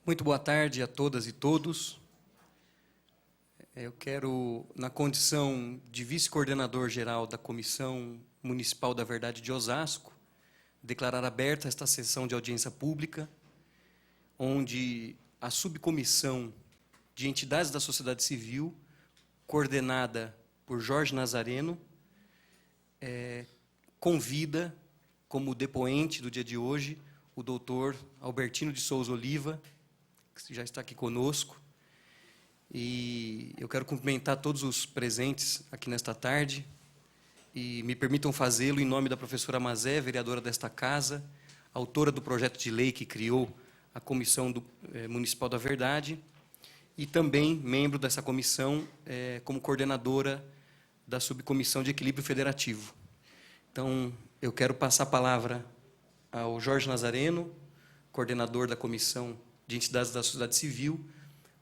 Muito boa tarde a todas e todos. Eu quero, na condição de vice-coordenador-geral da Comissão Municipal da Verdade de Osasco, declarar aberta esta sessão de audiência pública, onde a subcomissão de entidades da sociedade civil, coordenada por Jorge Nazareno, convida como depoente do dia de hoje o doutor Albertino de Souza Oliva, que já está aqui conosco, e eu quero cumprimentar todos os presentes aqui nesta tarde, e me permitam fazê-lo em nome da professora Mazé, vereadora desta casa, autora do projeto de lei que criou a Comissão Municipal da Verdade, e também membro dessa comissão como coordenadora da Subcomissão de Equilíbrio Federativo. Então, eu quero passar a palavra ao Jorge Nazareno, coordenador da Comissão de Entidades da Sociedade Civil,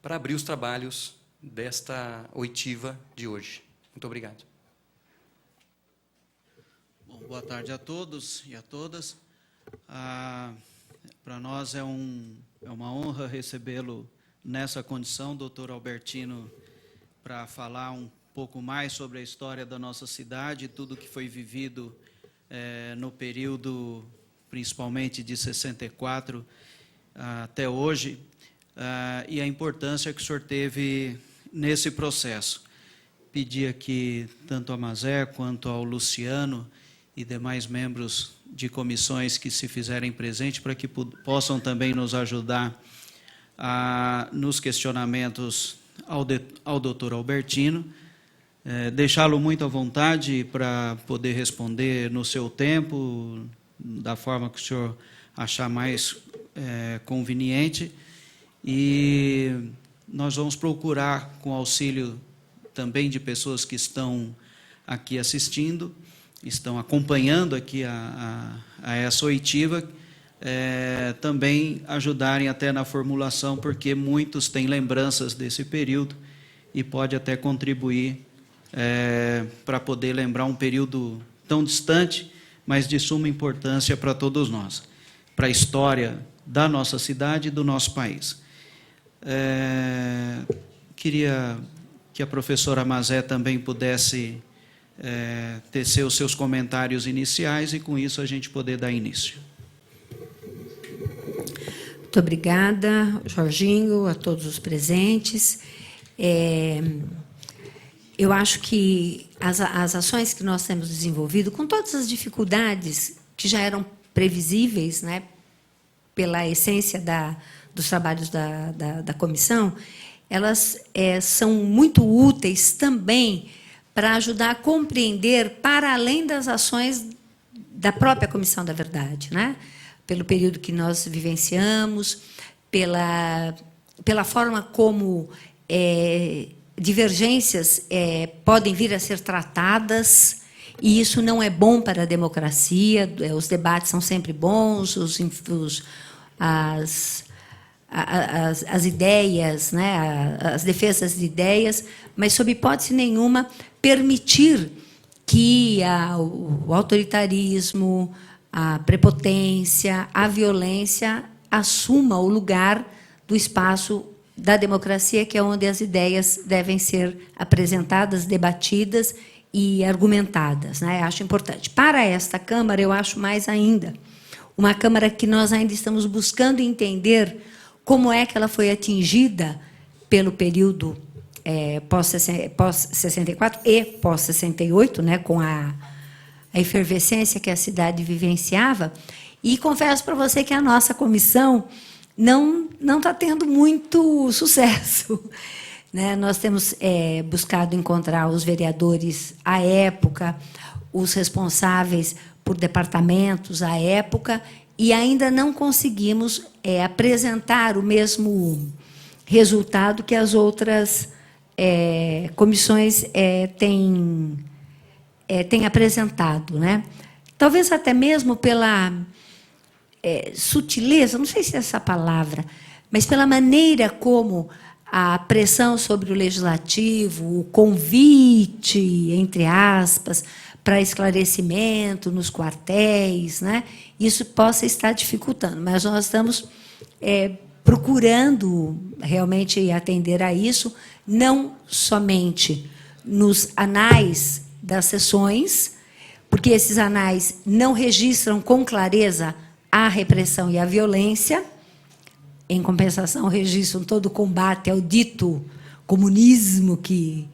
para abrir os trabalhos desta oitiva de hoje. Muito obrigado. Bom, boa tarde a todos e a todas. Para nós é uma honra recebê-lo nessa condição, doutor Albertino, para falar um pouco mais sobre a história da nossa cidade, tudo que foi vivido no período, principalmente de 64 até hoje, e a importância que o senhor teve nesse processo. Pedi aqui tanto a Mazé quanto ao Luciano e demais membros de comissões que se fizerem presente para que possam também nos ajudar nos questionamentos ao doutor Albertino, deixá-lo muito à vontade para poder responder no seu tempo, da forma que o senhor achar mais conveniente, e nós vamos procurar, com auxílio também de pessoas que estão aqui assistindo, estão acompanhando aqui a essa oitiva, também ajudarem até na formulação, porque muitos têm lembranças desse período e pode até contribuir para poder lembrar um período tão distante, mas de suma importância para todos nós, para a história da nossa cidade e do nosso país. Queria que a professora Mazé também pudesse tecer os seus comentários iniciais e, com isso, a gente poder dar início. Muito obrigada, Jorginho, a todos os presentes. Eu acho que as ações que nós temos desenvolvido, com todas as dificuldades que já eram previsíveis, né, pela essência dos trabalhos da comissão, elas são muito úteis também para ajudar a compreender, para além das ações da própria Comissão da Verdade, né? Pelo período que nós vivenciamos, pela forma como divergências podem vir a ser tratadas, e isso não é bom para a democracia. Os debates são sempre bons, as ideias, né, as defesas de ideias, mas, sob hipótese nenhuma, permitir que o autoritarismo, a prepotência, a violência assuma o lugar do espaço da democracia, que é onde as ideias devem ser apresentadas, debatidas e argumentadas, né? Acho importante. Para esta Câmara, eu acho mais ainda, uma Câmara que nós ainda estamos buscando entender como é que ela foi atingida pelo período pós-64 e pós-68, né, com a efervescência que a cidade vivenciava. E confesso para você que a nossa comissão não está tendo muito sucesso, né? Nós temos buscado encontrar os vereadores à época, os responsáveis por departamentos à época, e ainda não conseguimos apresentar o mesmo resultado que as outras comissões têm apresentado, né? Talvez até mesmo pela sutileza, não sei se é essa palavra, mas pela maneira como a pressão sobre o legislativo, o convite, entre aspas, para esclarecimento nos quartéis, né? Isso possa estar dificultando, mas nós estamos procurando realmente atender a isso, não somente nos anais das sessões, porque esses anais não registram com clareza a repressão e a violência, em compensação, registram todo o combate ao dito comunismo, que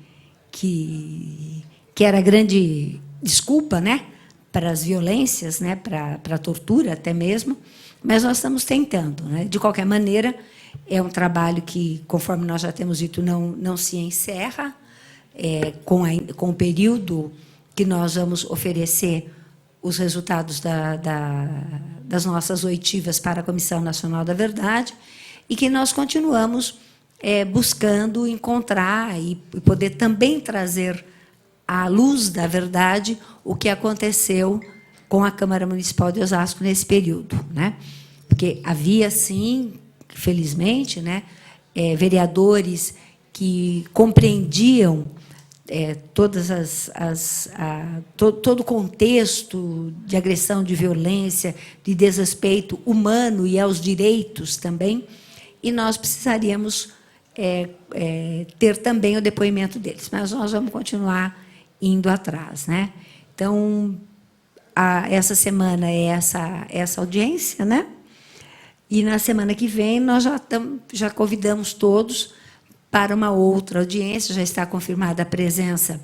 era a grande desculpa, né, para as violências, né, para a tortura até mesmo, mas nós estamos tentando. Né? De qualquer maneira, é um trabalho que, conforme nós já temos dito, não se encerra com o período que nós vamos oferecer os resultados das nossas oitivas para a Comissão Nacional da Verdade, e que nós continuamos buscando encontrar e poder também trazer à luz da verdade o que aconteceu com a Câmara Municipal de Osasco nesse período. Né? Porque havia, sim, felizmente, né, vereadores que compreendiam todo o contexto de agressão, de violência, de desrespeito humano e aos direitos também, e nós precisaríamos ter também o depoimento deles, mas nós vamos continuar indo atrás. Né? Então, essa semana é essa audiência, né? E na semana que vem nós já convidamos todos para uma outra audiência. Já está confirmada a presença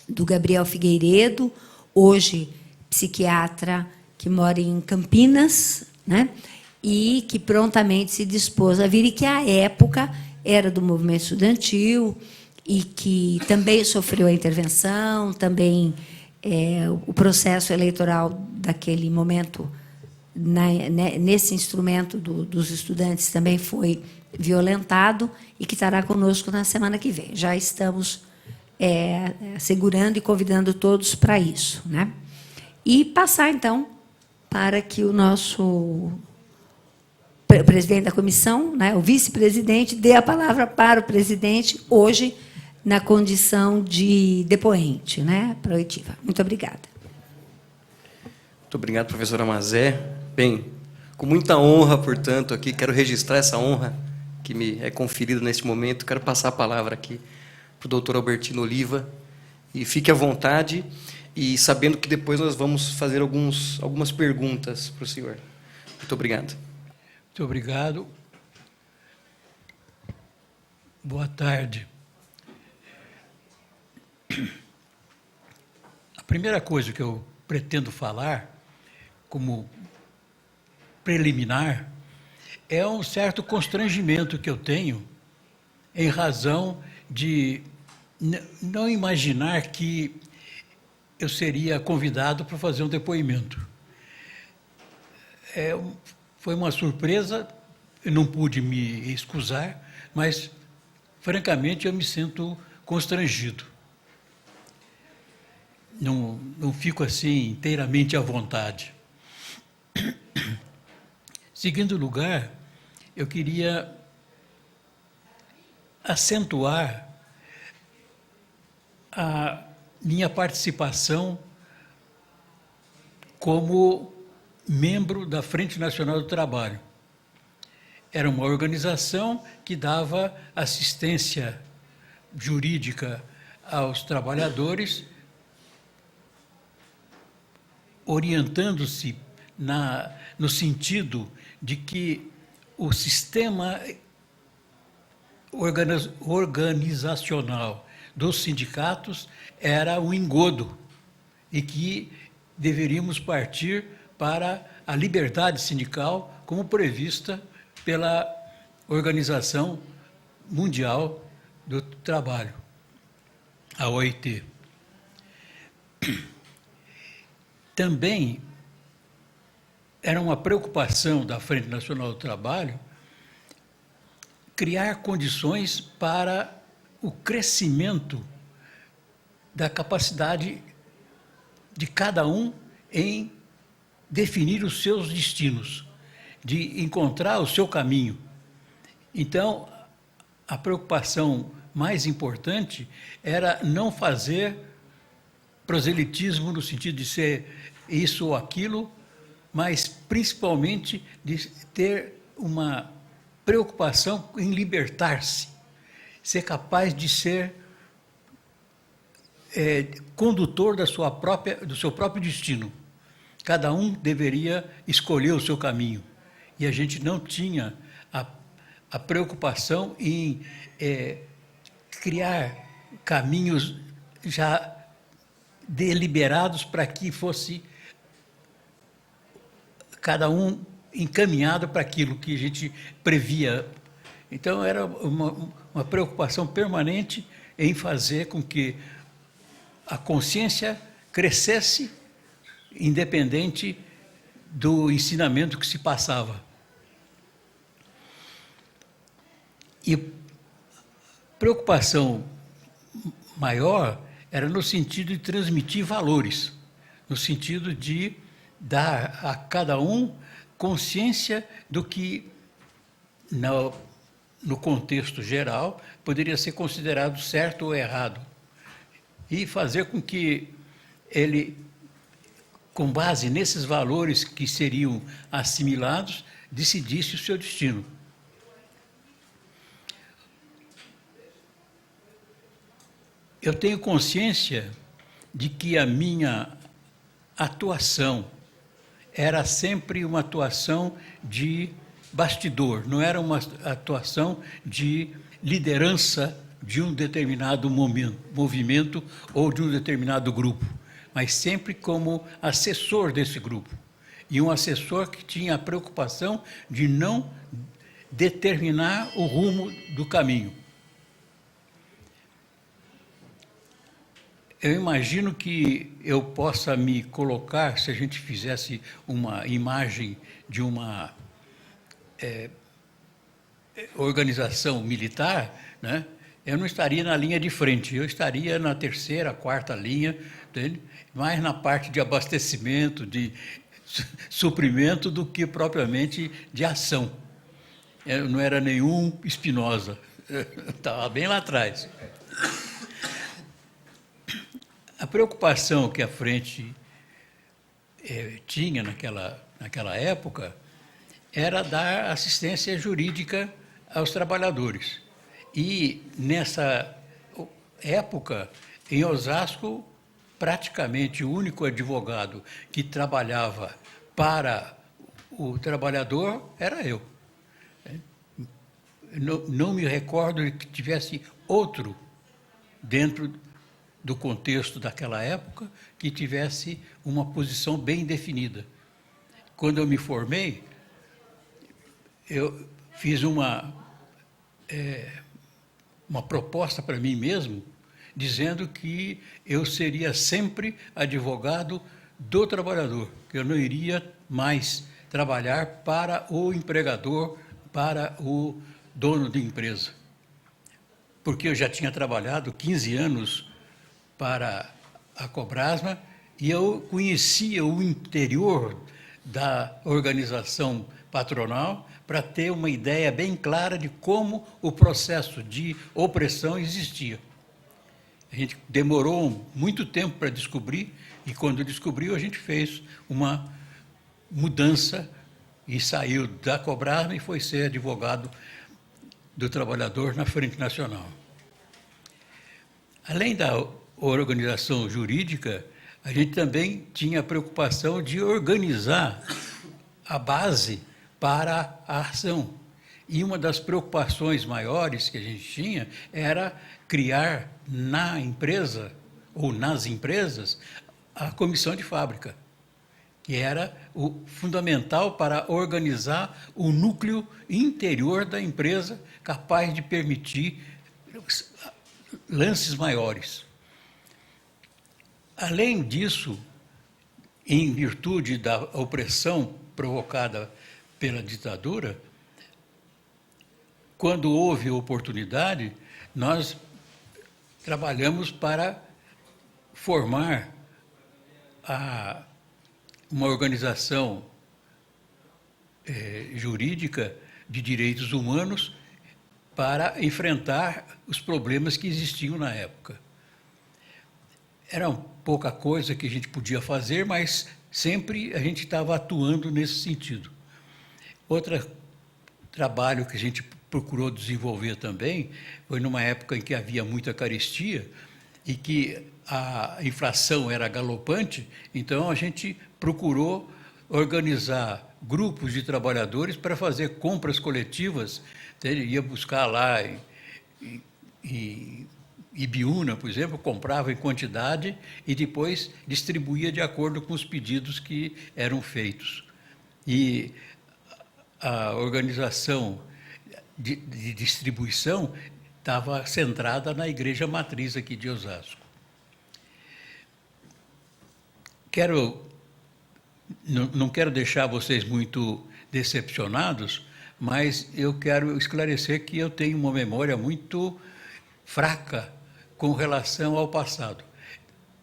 do Gabriel Figueiredo, hoje psiquiatra que mora em Campinas, né? E que prontamente se dispôs a vir, e que, à época, era do movimento estudantil e que também sofreu a intervenção, também o processo eleitoral daquele momento, nesse instrumento dos estudantes, também foi violentado, e que estará conosco na semana que vem. Já estamos segurando e convidando todos para isso. Né? E passar, então, para que o nosso presidente da comissão, né, o vice-presidente, dê a palavra para o presidente, hoje, na condição de depoente, né, para a oitiva. Muito obrigada. Muito obrigado, professora Mazé. Bem, com muita honra, portanto, aqui, quero registrar essa honra que me é conferida neste momento. Quero passar a palavra aqui para o doutor Albertino Oliva, e fique à vontade, e sabendo que depois nós vamos fazer algumas perguntas para o senhor. Muito obrigado. Muito obrigado. Boa tarde. A primeira coisa que eu pretendo falar, como preliminar, é um certo constrangimento que eu tenho em razão de não imaginar que eu seria convidado para fazer um depoimento. Foi uma surpresa, eu não pude me excusar, mas, francamente, eu me sinto constrangido. Não fico assim inteiramente à vontade. Segundo lugar, eu queria acentuar a minha participação como membro da Frente Nacional do Trabalho. Era uma organização que dava assistência jurídica aos trabalhadores, orientando-se no sentido de que o sistema organizacional dos sindicatos era um engodo e que deveríamos partir para a liberdade sindical como prevista pela Organização Mundial do Trabalho, a OIT. Também era uma preocupação da Frente Nacional do Trabalho criar condições para o crescimento da capacidade de cada um em definir os seus destinos, de encontrar o seu caminho. Então, a preocupação mais importante era não fazer proselitismo no sentido de ser isso ou aquilo, mas principalmente de ter uma preocupação em libertar-se, ser capaz de ser condutor do seu próprio destino. Cada um deveria escolher o seu caminho. E a gente não tinha a preocupação em criar caminhos já deliberados para que fosse cada um encaminhado para aquilo que a gente previa. Então, era uma preocupação permanente em fazer com que a consciência crescesse, independente do ensinamento que se passava. E preocupação maior era no sentido de transmitir valores, no sentido de dar a cada um consciência do que, no contexto geral, poderia ser considerado certo ou errado. E fazer com que ele, com base nesses valores que seriam assimilados, decidisse o seu destino. Eu tenho consciência de que a minha atuação era sempre uma atuação de bastidor, não era uma atuação de liderança de um determinado movimento ou de um determinado grupo, mas sempre como assessor desse grupo. E um assessor que tinha a preocupação de não determinar o rumo do caminho. Eu imagino que eu possa me colocar, se a gente fizesse uma imagem de uma organização militar, né? Eu não estaria na linha de frente, eu estaria na terceira, quarta linha, entende? Mais na parte de abastecimento, de suprimento, do que propriamente de ação. Eu não era nenhum Spinoza, estava bem lá atrás. A preocupação que a frente tinha naquela época era dar assistência jurídica aos trabalhadores. E, nessa época, em Osasco, praticamente o único advogado que trabalhava para o trabalhador era eu. Não me recordo de que tivesse outro dentro do contexto daquela época que tivesse uma posição bem definida. Quando eu me formei, eu fiz uma proposta para mim mesmo, dizendo que eu seria sempre advogado do trabalhador, que eu não iria mais trabalhar para o empregador, para o dono de empresa. Porque eu já tinha trabalhado 15 anos para a Cobrasma e eu conhecia o interior da organização patronal para ter uma ideia bem clara de como o processo de opressão existia. A gente demorou muito tempo para descobrir, e quando descobriu, a gente fez uma mudança e saiu da Cobrasma e foi ser advogado do trabalhador na Frente Nacional. Além da organização jurídica, a gente também tinha a preocupação de organizar a base para a ação. E uma das preocupações maiores que a gente tinha era criar na empresa, ou nas empresas, a comissão de fábrica, que era o fundamental para organizar o núcleo interior da empresa, capaz de permitir lances maiores. Além disso, em virtude da opressão provocada pela ditadura, quando houve oportunidade, nós trabalhamos para formar uma organização jurídica de direitos humanos para enfrentar os problemas que existiam na época. Era pouca coisa que a gente podia fazer, mas sempre a gente estava atuando nesse sentido. Outra trabalho que a gente procurou desenvolver também foi numa época em que havia muita carestia e que a inflação era galopante, então a gente procurou organizar grupos de trabalhadores para fazer compras coletivas. Ele ia buscar lá em Ibiúna, por exemplo, comprava em quantidade e depois distribuía de acordo com os pedidos que eram feitos. E a organização de distribuição estava centrada na igreja matriz aqui de Osasco. Não quero deixar vocês muito decepcionados, mas eu quero esclarecer que eu tenho uma memória muito fraca com relação ao passado.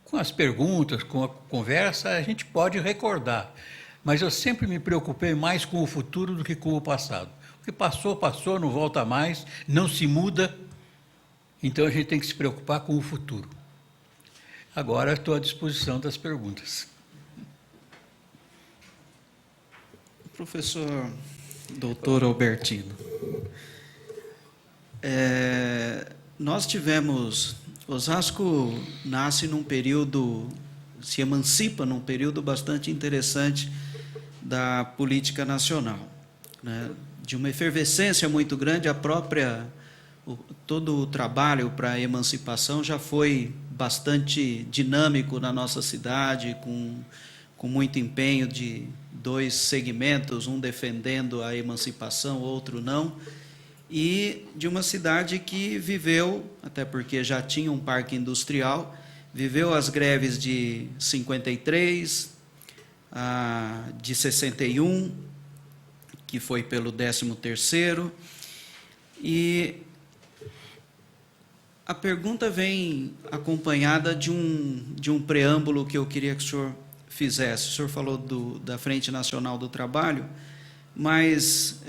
Com as perguntas, com a conversa, a gente pode recordar, mas eu sempre me preocupei mais com o futuro do que com o passado. O que passou, passou, não volta mais, não se muda, então a gente tem que se preocupar com o futuro. Agora estou à disposição das perguntas. Professor doutor Albertino, nós tivemos... Osasco nasce num período, se emancipa num período bastante interessante da política nacional, né? De uma efervescência muito grande, todo o trabalho para a emancipação já foi bastante dinâmico na nossa cidade, com muito empenho de dois segmentos, um defendendo a emancipação, outro não, e de uma cidade que viveu, até porque já tinha um parque industrial, viveu as greves de 53, de 61, que foi pelo 13º, e a pergunta vem acompanhada de um preâmbulo que eu queria que o senhor fizesse. O senhor falou da Frente Nacional do Trabalho, mas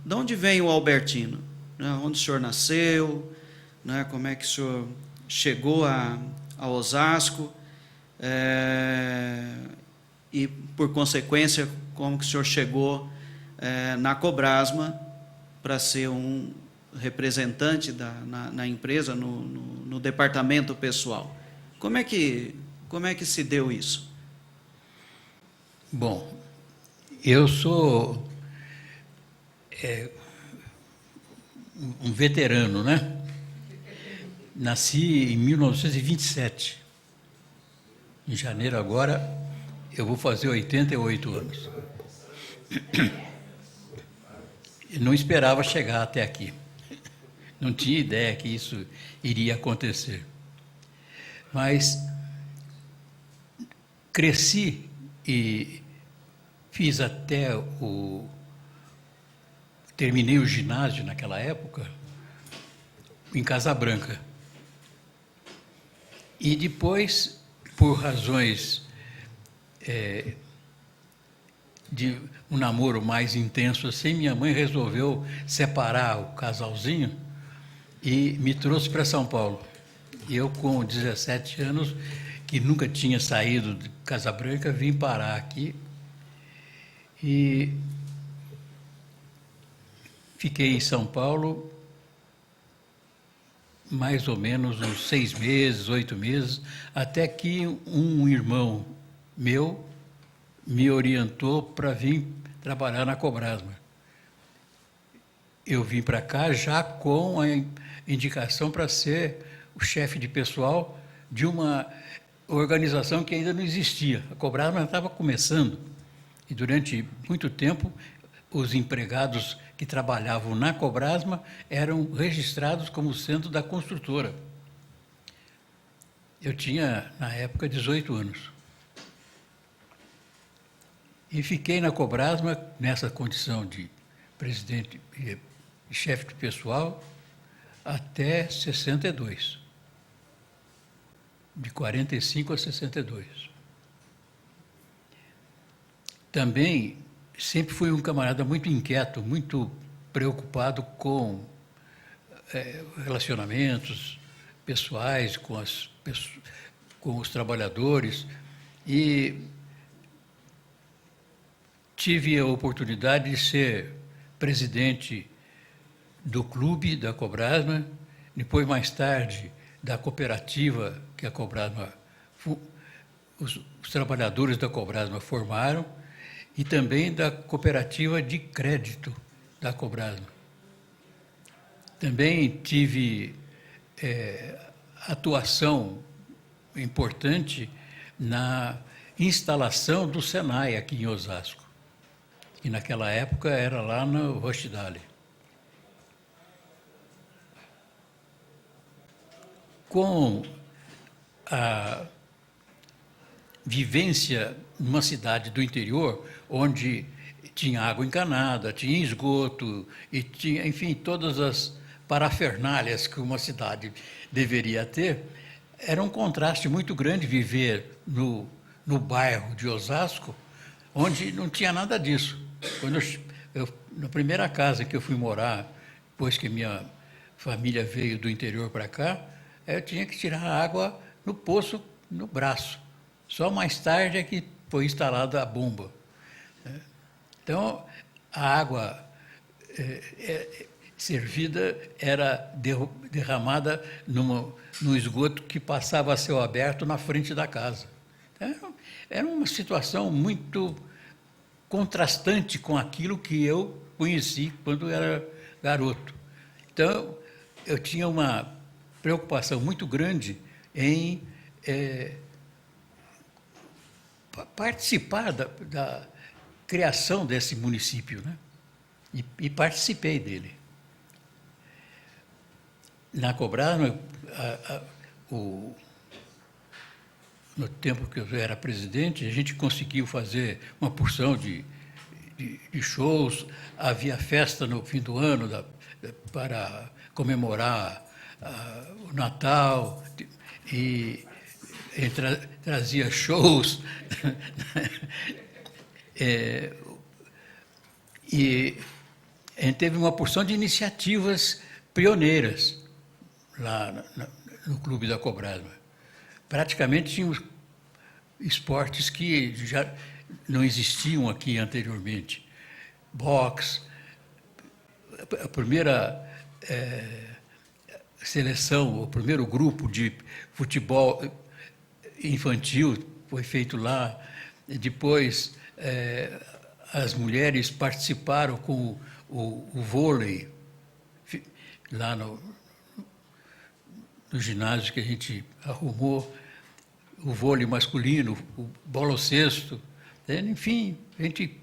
de onde vem o Albertino? Né? Onde o senhor nasceu? Né? Como é que o senhor chegou a Osasco? E, por consequência, como que o senhor chegou na Cobrasma para ser um representante na empresa, no departamento pessoal? Como é que se deu isso? Bom, eu sou um veterano, né? Nasci em 1927. Em janeiro agora, eu vou fazer 88 anos. Eu não esperava chegar até aqui. Não tinha ideia que isso iria acontecer. Mas cresci e fiz terminei o ginásio naquela época em Casa Branca. E depois, por razões de um namoro mais intenso assim, minha mãe resolveu separar o casalzinho e me trouxe para São Paulo. Eu, com 17 anos, que nunca tinha saído de Casa Branca, vim parar aqui e fiquei em São Paulo mais ou menos uns 6 meses, 8 meses, até que um irmão meu me orientou para vir trabalhar na Cobrasma. Eu vim para cá já com a indicação para ser o chefe de pessoal de uma organização que ainda não existia. A Cobrasma estava começando e durante muito tempo os empregados que trabalhavam na Cobrasma eram registrados como sendo da construtora. Eu tinha, na época, 18 anos. E fiquei na Cobrasma, nessa condição de presidente e chefe de pessoal, até 62. De 45 a 62. Também sempre fui um camarada muito inquieto, muito preocupado com relacionamentos pessoais, com os trabalhadores, e tive a oportunidade de ser presidente do clube da Cobrasma, depois, mais tarde, da cooperativa que a Cobrasma, os trabalhadores da Cobrasma formaram, e também da cooperativa de crédito da Cobrasma. Também tive atuação importante na instalação do Senai aqui em Osasco, que naquela época era lá no Rochdale. Com a vivência numa cidade do interior, onde tinha água encanada, tinha esgoto, e tinha, enfim, todas as parafernálias que uma cidade deveria ter, era um contraste muito grande viver no bairro de Osasco, onde não tinha nada disso. Quando na primeira casa que eu fui morar, depois que minha família veio do interior para cá, eu tinha que tirar a água no poço, no braço. Só mais tarde é que foi instalada a bomba. Então, a água servida era derramada no esgoto que passava a céu aberto na frente da casa. Então, era uma situação muito contrastante com aquilo que eu conheci quando era garoto. Então, eu tinha uma preocupação muito grande em participar da criação desse município, né? E participei dele. Na Cobrasma, no tempo que eu era presidente, a gente conseguiu fazer uma porção de shows, havia festa no fim do ano para comemorar o Natal, e trazia shows. E a gente teve uma porção de iniciativas pioneiras lá no Clube da Cobrasma. Praticamente tínhamos esportes que já não existiam aqui anteriormente. Boxe, a primeira seleção, o primeiro grupo de futebol infantil foi feito lá. Depois, as mulheres participaram com o vôlei, lá no ginásio que a gente arrumou, o vôlei masculino, o boloscesto, enfim, a gente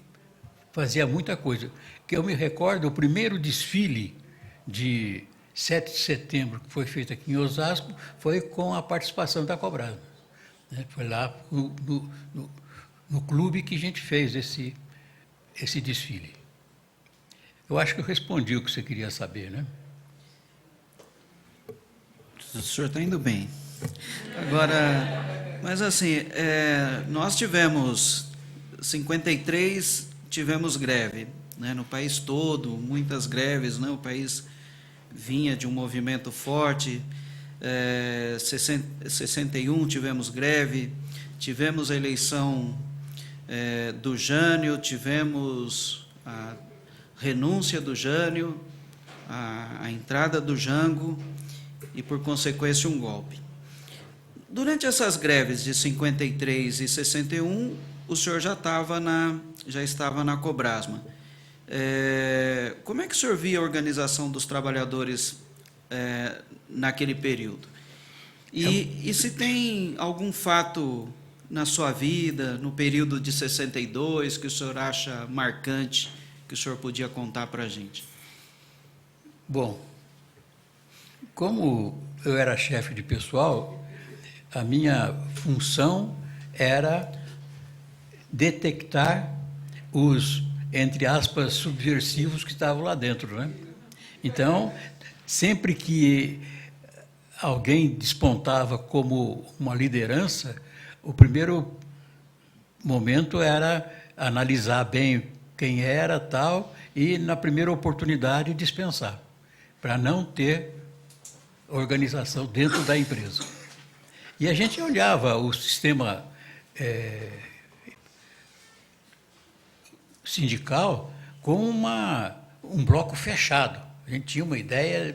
fazia muita coisa. Que eu me recordo, o primeiro desfile de 7 de setembro, que foi feito aqui em Osasco, foi com a participação da Cobrasma. Foi lá no clube que a gente fez esse desfile. Eu acho que eu respondi o que você queria saber, né? O senhor está indo bem. Agora, mas assim, nós tivemos 53, tivemos greve, né, no país todo, muitas greves, né, o país vinha de um movimento forte. 61 tivemos greve, tivemos a eleição do Jânio, tivemos a renúncia do Jânio, a entrada do Jango e, por consequência, um golpe. Durante essas greves de 53 e 61, o senhor já estava na Cobrasma. Como é que o senhor via a organização dos trabalhadores naquele período? E se tem algum fato na sua vida, no período de 62, que o senhor acha marcante, que o senhor podia contar para a gente? Bom, como eu era chefe de pessoal, a minha função era detectar os, entre aspas, subversivos que estavam lá dentro, né? Então, sempre que alguém despontava como uma liderança, o primeiro momento era analisar bem quem era, tal, e, na primeira oportunidade, dispensar, para não ter organização dentro da empresa. E a gente olhava o sistema sindical com um bloco fechado. A gente tinha uma ideia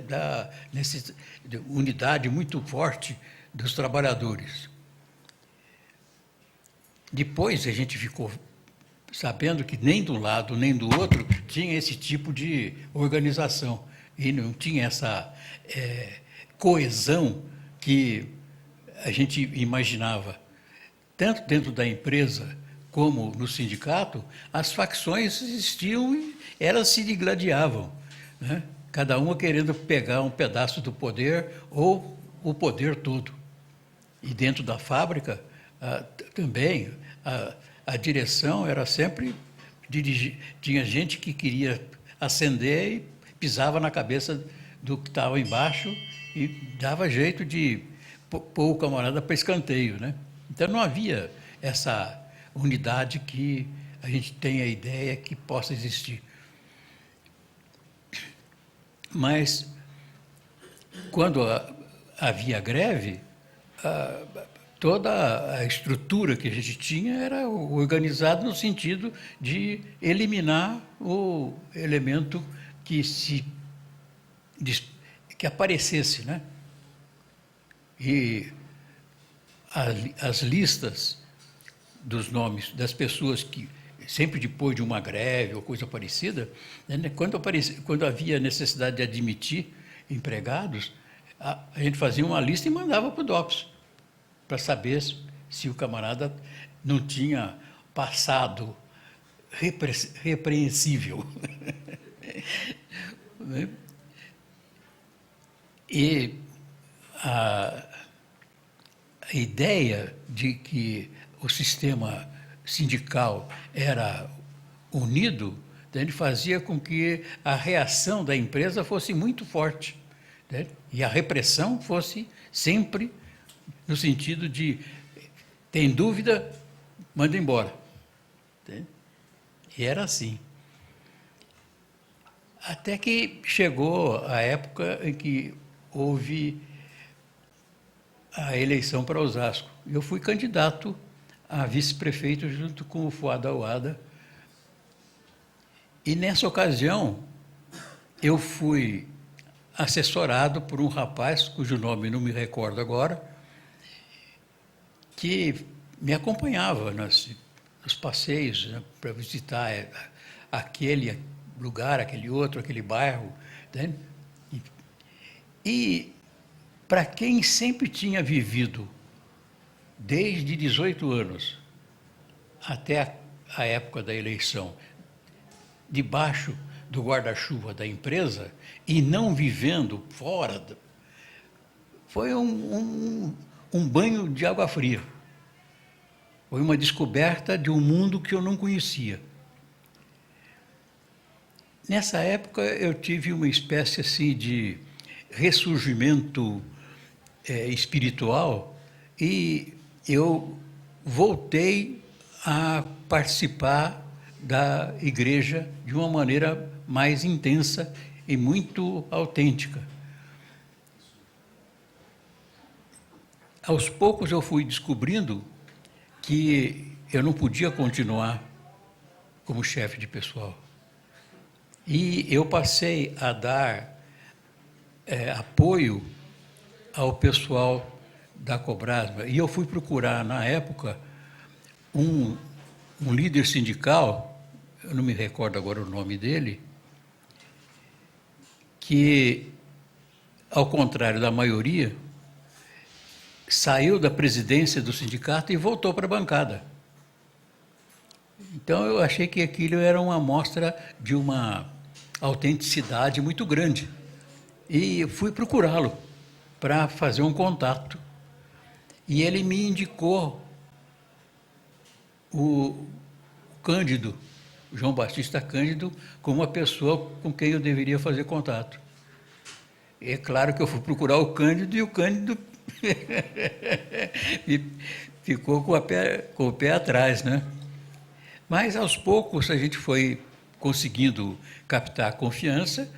de unidade muito forte dos trabalhadores. Depois a gente ficou sabendo que nem de um lado nem do outro tinha esse tipo de organização. E não tinha essa coesão que a gente imaginava. Tanto dentro da empresa como no sindicato, as facções existiam e elas se digladiavam, né? Cada uma querendo pegar um pedaço do poder ou o poder todo. E dentro da fábrica, também, a direção era sempre... tinha gente que queria ascender e pisava na cabeça do que estava embaixo e dava jeito de pôr o camarada para escanteio, né? Então, não havia essa unidade que a gente tem a ideia que possa existir. Mas, quando havia greve, toda a estrutura que a gente tinha era organizada no sentido de eliminar o elemento que aparecesse, né? E as listas dos nomes das pessoas que, sempre depois de uma greve ou coisa parecida, né, quando havia necessidade de admitir empregados, a gente fazia uma lista e mandava para o DOPS, para saber se o camarada não tinha passado repreensível. E a ideia de que o sistema sindical era unido, ele fazia com que a reação da empresa fosse muito forte, né? E a repressão fosse sempre no sentido de, tem dúvida, manda embora. Né? E era assim. Até que chegou a época em que houve a eleição para Osasco. Eu fui candidato a vice-prefeito junto com o Fuad Awada. E, nessa ocasião, eu fui assessorado por um rapaz, cujo nome não me recordo agora, que me acompanhava nos passeios, né, para visitar aquele lugar, aquele outro, aquele bairro. Né? E para quem sempre tinha vivido, desde 18 anos até a época da eleição, debaixo do guarda-chuva da empresa e não vivendo fora, foi um banho de água fria. Foi uma descoberta de um mundo que eu não conhecia. Nessa época, eu tive uma espécie assim de ressurgimento espiritual e eu voltei a participar da igreja de uma maneira mais intensa e muito autêntica. Aos poucos eu fui descobrindo que eu não podia continuar como chefe de pessoal. E eu passei a dar apoio ao pessoal da Cobrasma. E eu fui procurar, na época, um líder sindical, eu não me recordo agora o nome dele, que, ao contrário da maioria, saiu da presidência do sindicato e voltou para a bancada. Então, eu achei que aquilo era uma amostra de uma autenticidade muito grande. E fui procurá-lo para fazer um contato. E ele me indicou o Cândido, João Batista Cândido, como uma pessoa com quem eu deveria fazer contato. E é claro que eu fui procurar o Cândido e o Cândido ficou com o pé atrás, né? Mas, aos poucos, a gente foi conseguindo captar confiança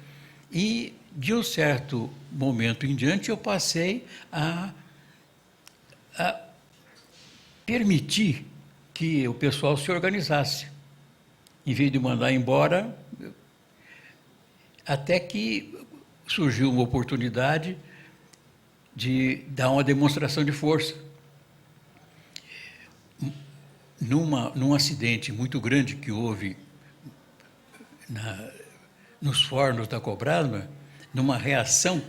e, de um certo momento em diante, eu passei a permitir que o pessoal se organizasse. Em vez de mandar embora, até que surgiu uma oportunidade de dar uma demonstração de força. Num acidente muito grande que houve nos fornos da Cobrasma, numa reação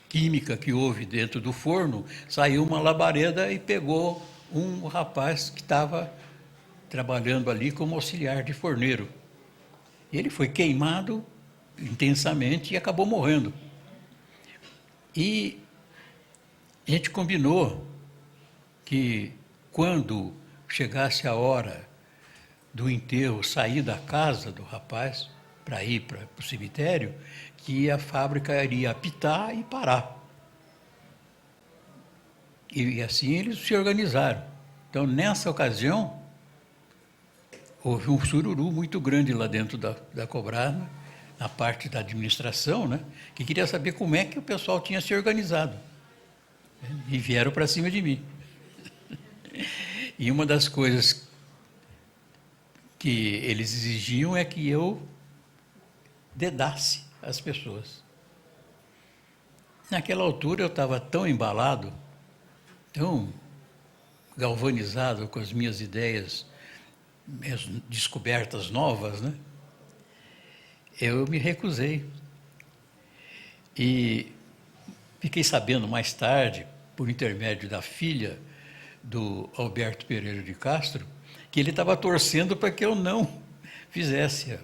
química que houve dentro do forno, saiu uma labareda e pegou um rapaz que estava trabalhando ali como auxiliar de forneiro. Ele foi queimado intensamente e acabou morrendo. E a gente combinou que, quando chegasse a hora do enterro, sair da casa do rapaz para ir para o cemitério, que a fábrica iria apitar e parar. E assim eles se organizaram. Então, nessa ocasião, houve um sururu muito grande lá dentro da Cobrasma, na parte da administração, né, que queria saber como é que o pessoal tinha se organizado. E vieram para cima de mim. E uma das coisas que eles exigiam é que eu dedasse as pessoas. Naquela altura eu estava tão embalado, tão galvanizado com as minhas ideias, minhas descobertas novas, né? Eu me recusei. E fiquei sabendo mais tarde, por intermédio da filha do Alberto Pereira de Castro, que ele estava torcendo para que eu não fizesse,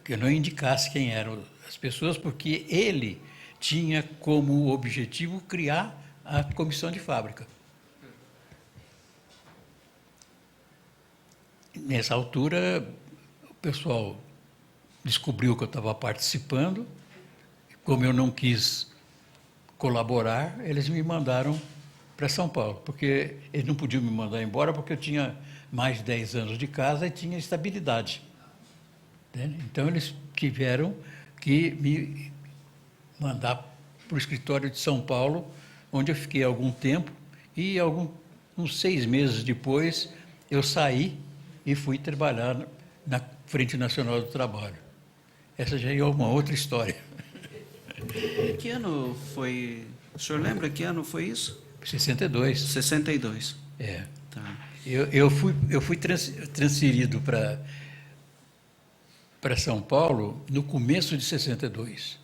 que eu não indicasse quem eram as pessoas, porque ele tinha como objetivo criar a comissão de fábrica. Nessa altura, o pessoal descobriu que eu estava participando. Como eu não quis colaborar, eles me mandaram para São Paulo, porque eles não podiam me mandar embora, porque eu tinha mais de 10 anos de casa e tinha estabilidade. Entende? Então, eles tiveram que me mandar para o escritório de São Paulo, onde eu fiquei algum tempo, e uns 6 meses depois, eu saí e fui trabalhar na Frente Nacional do Trabalho. Essa já é uma outra história. Que ano foi? O senhor lembra que ano foi isso? 62. 62. É. Tá. Eu fui transferido para São Paulo no começo de 62.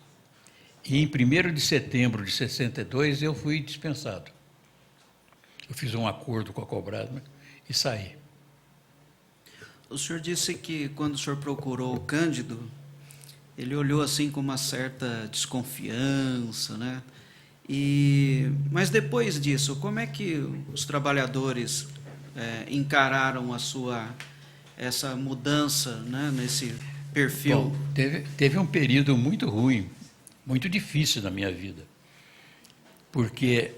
E em 1º de setembro de 62 eu fui dispensado. Eu fiz um acordo com a Cobrasma e saí. O senhor disse que, quando o senhor procurou o Cândido, ele olhou assim com uma certa desconfiança, né? Mas depois disso, como é que os trabalhadores encararam essa mudança, né, nesse perfil? Bom, teve um período muito ruim, muito difícil na minha vida, porque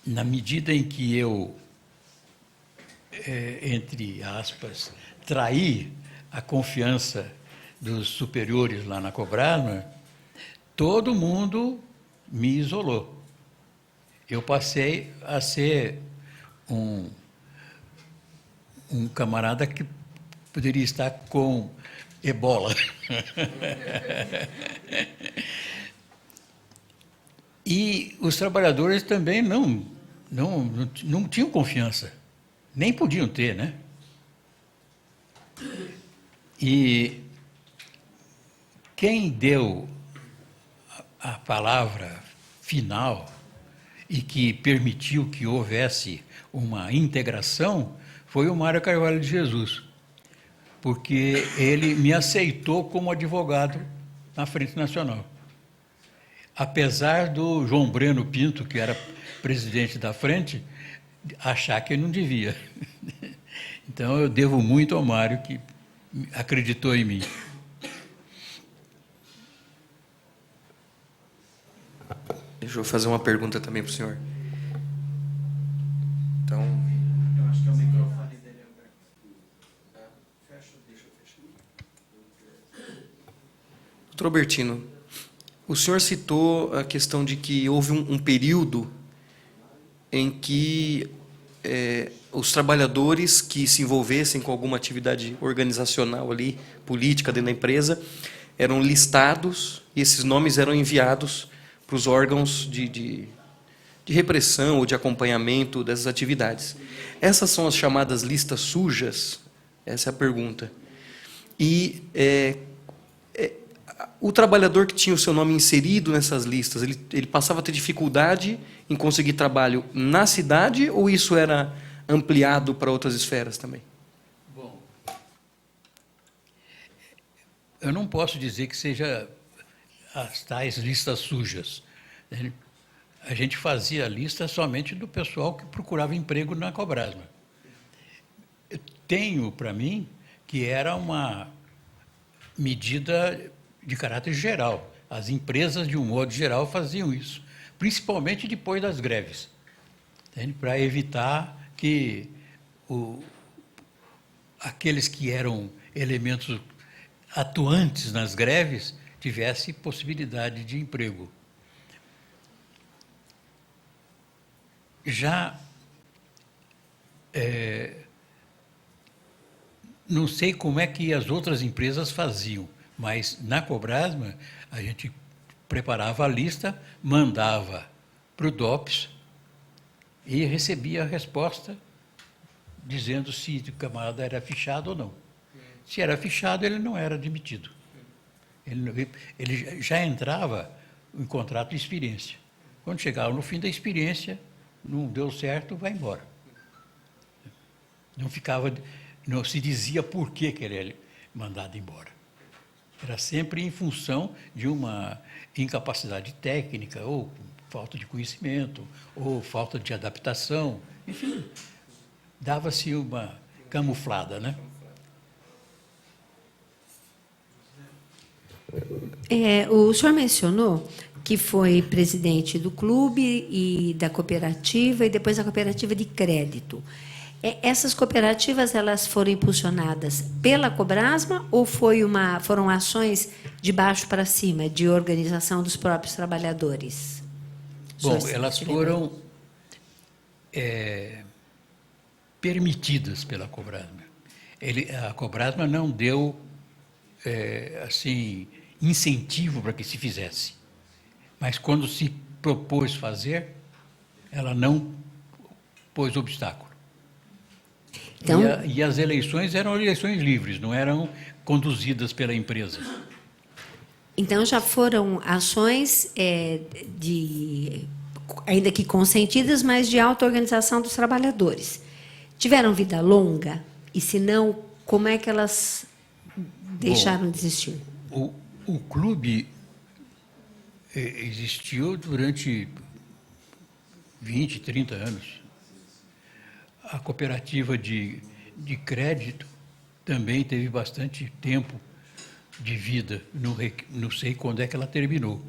na medida em que eu, entre aspas, traí a confiança dos superiores lá na Cobrasma, todo mundo me isolou. Eu passei a ser um camarada que poderia estar com ebola. E os trabalhadores também não tinham confiança, nem podiam ter, né? E quem deu a palavra final e que permitiu que houvesse uma integração foi o Mário Carvalho de Jesus, porque ele me aceitou como advogado na Frente Nacional. Apesar do João Breno Pinto, que era presidente da Frente, achar que ele não devia. Então, eu devo muito ao Mário, que acreditou em mim. Deixa eu fazer uma pergunta também para o senhor. Então, Eu acho que é o microfone dele, Alberto. Deixa eu fechar. doutor Albertino, o senhor citou a questão de que houve um período em que os trabalhadores que se envolvessem com alguma atividade organizacional ali, política dentro da empresa, eram listados e esses nomes eram enviados para os órgãos de repressão ou de acompanhamento dessas atividades. Essas são as chamadas listas sujas? Essa é a pergunta. E o trabalhador que tinha o seu nome inserido nessas listas, ele passava a ter dificuldade em conseguir trabalho na cidade, ou isso era ampliado para outras esferas também? Bom, eu não posso dizer que seja as tais listas sujas, né? A gente fazia a lista somente do pessoal que procurava emprego na Cobrasma. Eu tenho para mim que era uma medida de caráter geral. As empresas, de um modo geral, faziam isso, principalmente depois das greves, para evitar que aqueles que eram elementos atuantes nas greves tivessem possibilidade de emprego. Já não sei como é que as outras empresas faziam, mas na Cobrasma a gente preparava a lista, mandava para o DOPS e recebia a resposta dizendo se o camarada era fichado ou não. Se era fichado, ele não era admitido. Ele já entrava em contrato de experiência. Quando chegava no fim da experiência, não deu certo, vai embora. Não se dizia por que ele era mandado embora. Era sempre em função de uma incapacidade técnica, ou falta de conhecimento, ou falta de adaptação. Enfim, dava-se uma camuflada, né? O senhor mencionou que foi presidente do clube e da cooperativa, e depois da cooperativa de crédito. Essas cooperativas, elas foram impulsionadas pela Cobrasma ou foram ações de baixo para cima, de organização dos próprios trabalhadores? Bom, elas foram permitidas pela Cobrasma. A Cobrasma não deu assim, incentivo para que se fizesse. Mas, quando se propôs fazer, ela não pôs obstáculo. Então, E as eleições eram eleições livres, não eram conduzidas pela empresa. então já foram ações ainda que consentidas, mas de auto-organização dos trabalhadores. Tiveram vida longa? E, se não, como é que elas deixaram de existir? O clube existiu durante 20, 30 anos. A cooperativa de crédito também teve bastante tempo de vida. Não sei quando é que ela terminou.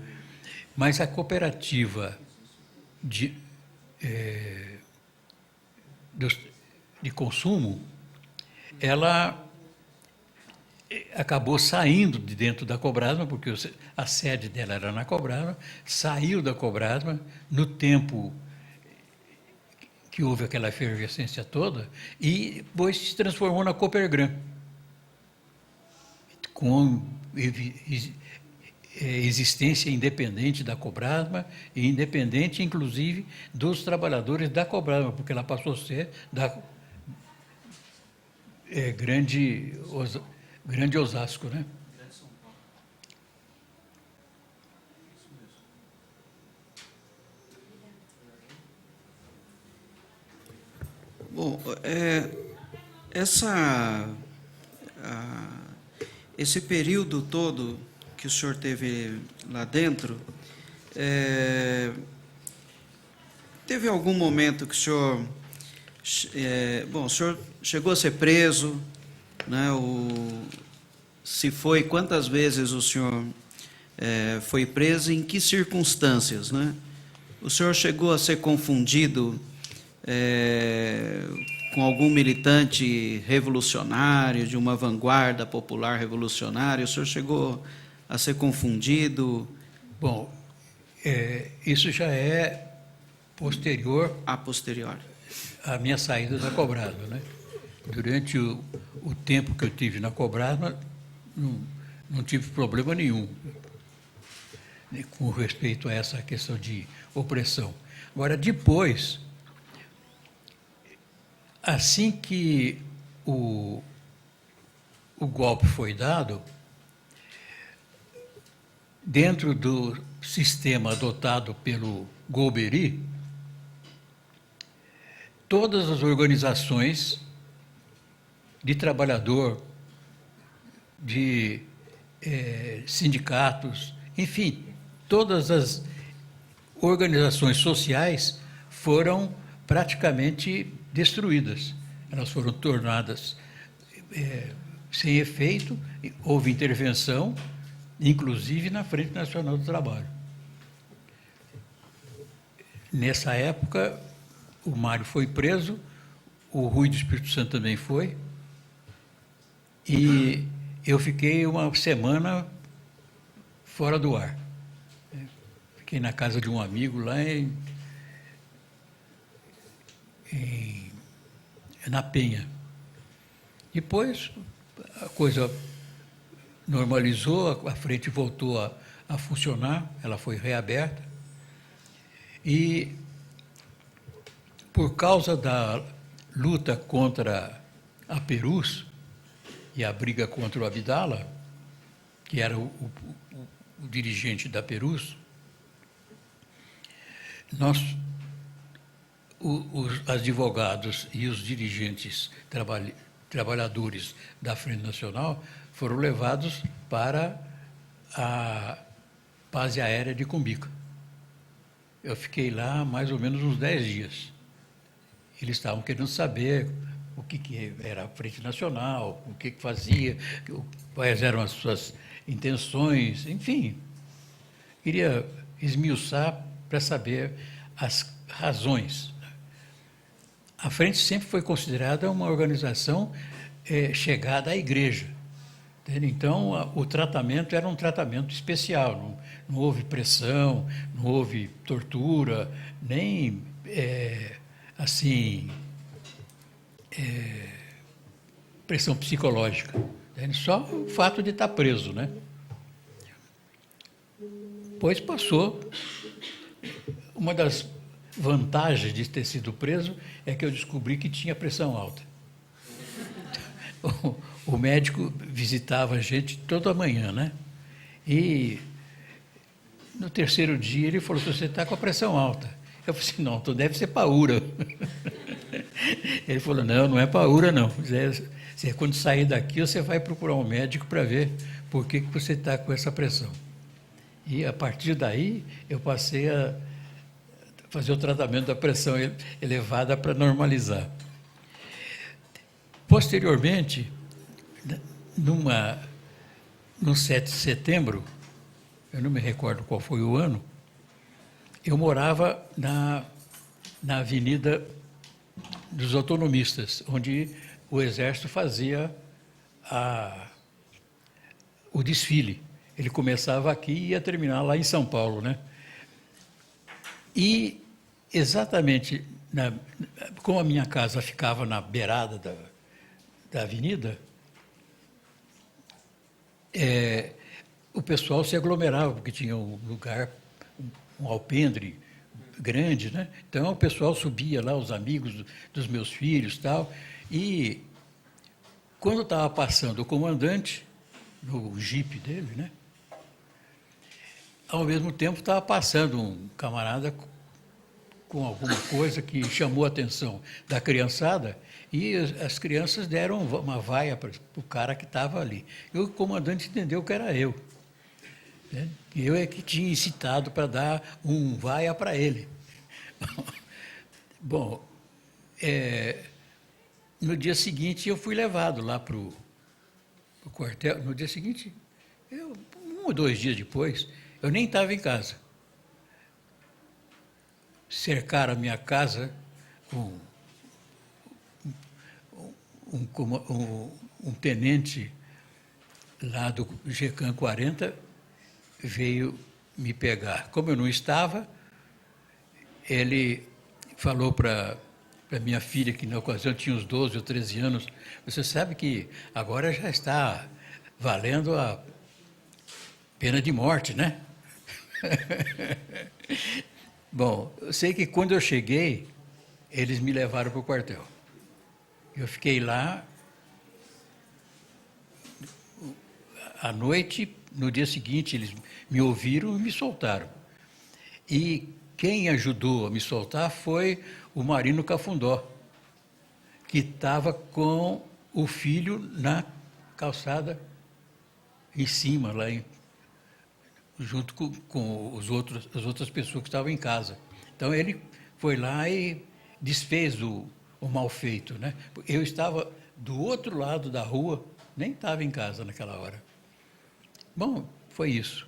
Mas a cooperativa de consumo, ela acabou saindo de dentro da Cobrasma, porque a sede dela era na Cobrasma, saiu da Cobrasma no tempo que houve aquela efervescência toda, e depois se transformou na Coopergran, com existência independente da Cobrasma e independente, inclusive, dos trabalhadores da Cobrasma, porque ela passou a ser da Grande Osasco, né? Bom, esse período todo que o senhor teve lá dentro, teve algum momento que o senhor... o senhor chegou a ser preso, né? Se foi, quantas vezes o senhor foi preso, em que circunstâncias, né? O senhor chegou a ser confundido com algum militante revolucionário, de uma vanguarda popular revolucionária? O senhor chegou a ser confundido? Bom, isso já é posterior. A posterior. a minha saída da Cobrasma, né? Durante o tempo que eu tive na Cobrasma, não tive problema nenhum, né, com respeito a essa questão de opressão. Agora, depois, assim que o golpe foi dado, dentro do sistema adotado pelo Golbery, todas as organizações de trabalhador, de sindicatos, enfim, todas as organizações sociais foram praticamente destruídas. Elas foram tornadas sem efeito, houve intervenção, inclusive na Frente Nacional do Trabalho. Nessa época, o Mário foi preso, o Rui do Espírito Santo também foi, e eu fiquei uma semana fora do ar. Fiquei na casa de um amigo lá na Penha. Depois, a coisa normalizou, a frente voltou a funcionar, ela foi reaberta, e por causa da luta contra a Perus e a briga contra o Abdala, que era o dirigente da Perus, nós, os advogados e os dirigentes trabalhadores da Frente Nacional foram levados para a base aérea de Cumbica. Eu fiquei lá mais ou menos uns 10 dias. Eles estavam querendo saber o que era a Frente Nacional, o que fazia, quais eram as suas intenções, enfim. Queria esmiuçar para saber as razões. A Frente sempre foi considerada uma organização chegada à igreja. Entende? Então, o tratamento era um tratamento especial, não houve pressão, não houve tortura, nem, pressão psicológica. Entende? Só o fato de estar preso, né? Pois passou. Uma das vantagens de ter sido preso é que eu descobri que tinha pressão alta. O médico visitava a gente toda manhã, né? E no terceiro dia ele falou: você está com a pressão alta. Eu falei assim: não, então deve ser paúra. Ele falou: não é paúra, não. Quando sair daqui, você vai procurar um médico para ver por que você está com essa pressão. E a partir daí eu passei a fazer o tratamento da pressão elevada para normalizar. Posteriormente, no 7 de setembro, eu não me recordo qual foi o ano, eu morava na Avenida dos Autonomistas, onde o Exército fazia o desfile. Ele começava aqui e ia terminar lá em São Paulo, né? E exatamente como a minha casa ficava na beirada da avenida, o pessoal se aglomerava, porque tinha um lugar, um alpendre grande, né? Então o pessoal subia lá, os amigos dos meus filhos e tal, e quando estava passando o comandante, no jipe dele, né? Ao mesmo tempo estava passando um camarada com alguma coisa que chamou a atenção da criançada, e as crianças deram uma vaia para o cara que estava ali. E o comandante entendeu que era eu. Né? Eu é que tinha incitado para dar um vaia para ele. Bom, no dia seguinte eu fui levado lá para o quartel. No dia seguinte, 1 ou 2 dias depois, eu nem estava em casa. Cercaram a minha casa com um tenente lá do GECAM 40, veio me pegar. Como eu não estava, ele falou para para minha filha, que na ocasião tinha uns 12 ou 13 anos, você sabe que agora já está valendo a pena de morte, né? Bom, eu sei que quando eu cheguei, eles me levaram para o quartel. Eu fiquei lá à noite, no dia seguinte eles me ouviram e me soltaram. E quem ajudou a me soltar foi o Marino Cafundó, que estava com o filho na calçada em cima, lá junto com as outras pessoas que estavam em casa. Então ele foi lá e desfez o mal feito, né? Eu estava do outro lado da rua, nem estava em casa naquela hora. Bom, foi isso.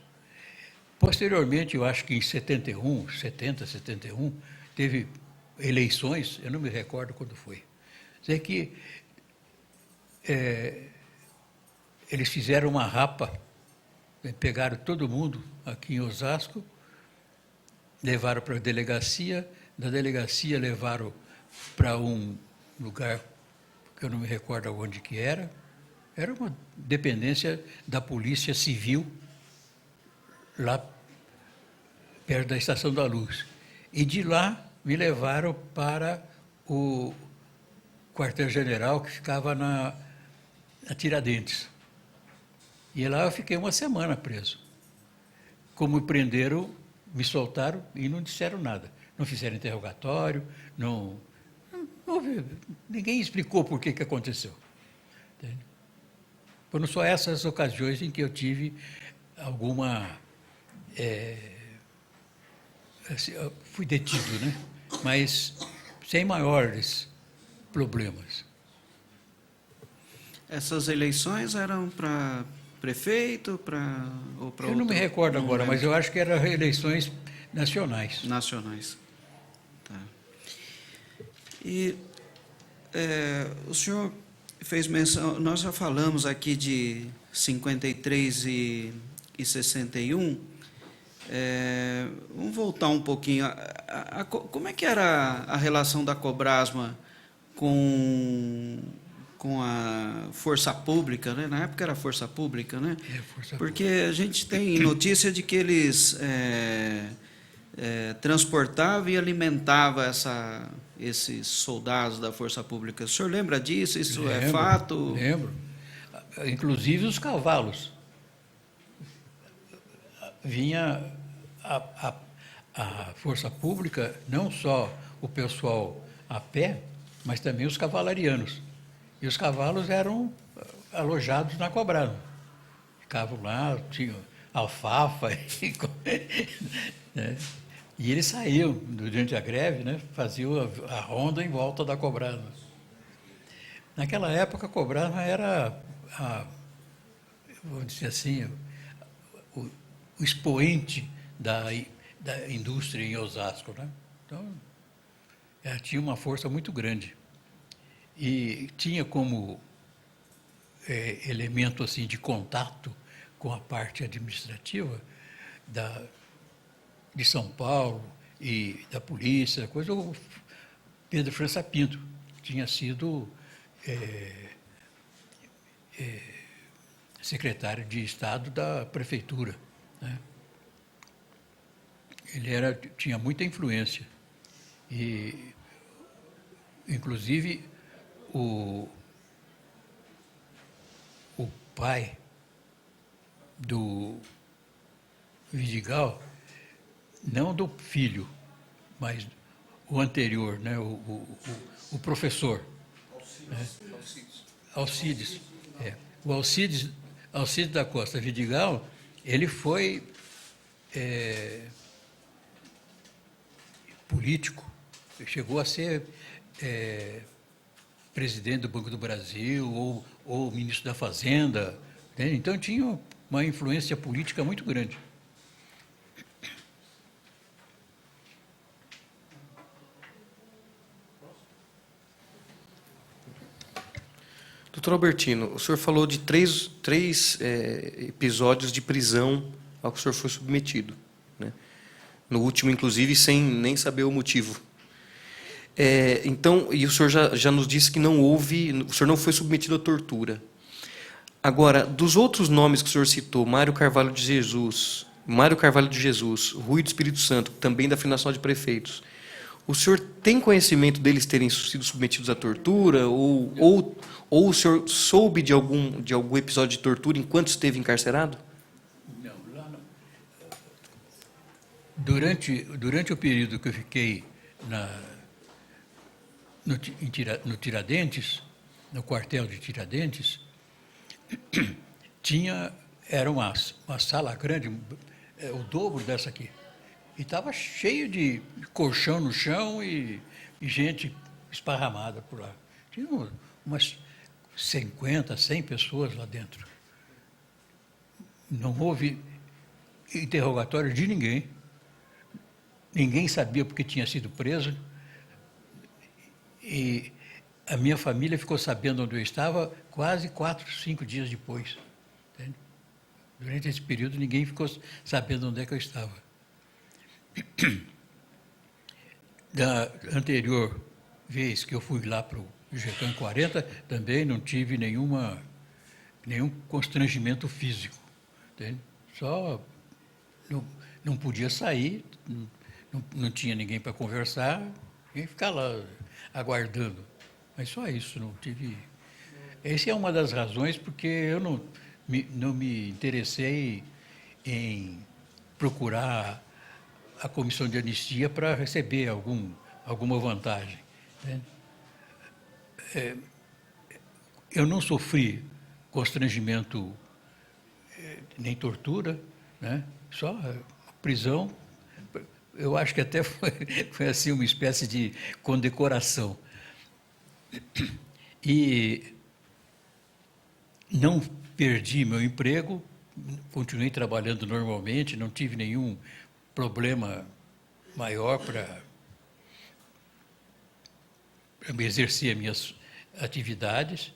Posteriormente, eu acho que em 71, teve eleições, eu não me recordo quando foi. Sei que eles fizeram uma rapa, pegaram todo mundo aqui em Osasco, levaram para a delegacia, da delegacia levaram para um lugar que eu não me recordo onde que era uma dependência da Polícia Civil, lá perto da Estação da Luz. E de lá me levaram para o quartel-general que ficava na Tiradentes. E lá eu fiquei uma semana preso. Como me prenderam, me soltaram e não disseram nada. Não fizeram interrogatório, não houve, ninguém explicou por que aconteceu. Entende? Foram só essas ocasiões em que eu tive alguma... fui detido, né? Mas sem maiores problemas. Essas eleições eram para prefeito, ou para Eu não me recordo agora, mas eu acho que eram eleições nacionais. Nacionais. Tá. E o senhor fez menção, nós já falamos aqui de 53 e 61, vamos voltar um pouquinho. Como é que era a relação da Cobrasma com a Força Pública, né? Na época era Força Pública, né? Porque a gente tem notícia de que eles transportavam e alimentavam esses soldados da Força Pública. O senhor lembra disso? Isso é fato? Lembro. Inclusive os cavalos. Vinha a Força Pública, não só o pessoal a pé, mas também os cavalarianos. E os cavalos eram alojados na Cobrasma. Ficavam lá, tinham alfafa, né? E eles saíam durante a greve, né? Faziam a ronda em volta da Cobrasma. Naquela época, a Cobrasma era, vamos dizer assim, o expoente da indústria em Osasco, né? Então, ela tinha uma força muito grande. E tinha como elemento assim de contato com a parte administrativa de São Paulo e da polícia, coisa, o Pedro França Pinto tinha sido secretário de Estado da Prefeitura, né? Ele tinha muita influência e, inclusive, o pai do Vidigal, não do filho, mas o anterior, né, o professor. Alcides. O Alcides da Costa Vidigal, ele foi político, chegou a ser presidente do Banco do Brasil ou ministro da Fazenda, né? Então tinha uma influência política muito grande. Doutor Albertino, o senhor falou de três episódios de prisão ao que o senhor foi submetido, né? No último, inclusive, sem nem saber o motivo. Então, e o senhor já nos disse que não houve, o senhor não foi submetido à tortura. Agora, dos outros nomes que o senhor citou, Mário Carvalho de Jesus, Rui do Espírito Santo, também da Fundação de Prefeitos, o senhor tem conhecimento deles terem sido submetidos à tortura? Ou o senhor soube de algum episódio de tortura enquanto esteve encarcerado? Não, lá não. Durante o período que eu fiquei no Tiradentes, no quartel de Tiradentes, era uma sala grande, o dobro dessa aqui. E estava cheio de colchão no chão e gente esparramada por lá. Tinha umas 50, 100 pessoas lá dentro. Não houve interrogatório de ninguém. Ninguém sabia porque tinha sido preso. E a minha família ficou sabendo onde eu estava quase 4, 5 dias depois. Entende? Durante esse período, ninguém ficou sabendo onde é que eu estava. Da anterior vez que eu fui lá para o GECAM 40, também não tive nenhum constrangimento físico. Entende? Só não podia sair, não tinha ninguém para conversar, e ficar lá aguardando. Mas só isso, não tive... Essa é uma das razões porque eu não me interessei em procurar a comissão de anistia para receber alguma vantagem. Né? Eu não sofri constrangimento nem tortura, né? Só prisão. Eu acho que até foi assim uma espécie de condecoração. E não perdi meu emprego, continuei trabalhando normalmente, não tive nenhum problema maior para exercer as minhas atividades.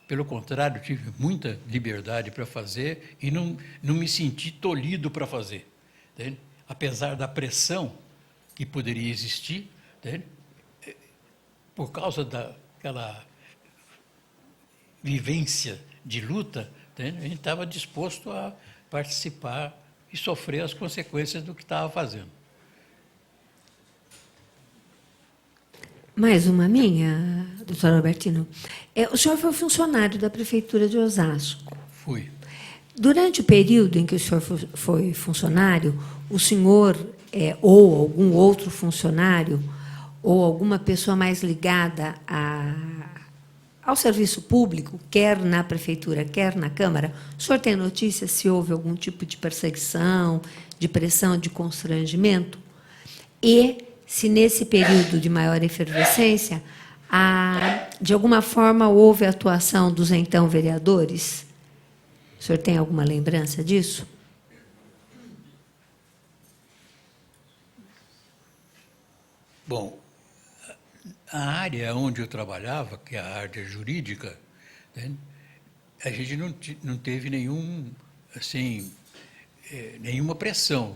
Pelo contrário, tive muita liberdade para fazer e não me senti tolhido para fazer. Entende? Apesar da pressão que poderia existir, entende? Por causa daquela vivência de luta, entende? A gente estava disposto a participar e sofrer as consequências do que estava fazendo. Mais uma minha, doutor Albertino. O senhor foi funcionário da Prefeitura de Osasco. Fui. Durante o período em que o senhor foi funcionário, o senhor ou algum outro funcionário ou alguma pessoa mais ligada ao serviço público, quer na Prefeitura, quer na Câmara, o senhor tem notícia se houve algum tipo de perseguição, de pressão, de constrangimento? E se nesse período de maior efervescência, de alguma forma houve atuação dos então vereadores? O senhor tem alguma lembrança disso? Bom, a área onde eu trabalhava, que é a área jurídica, né, a gente não teve nenhuma pressão.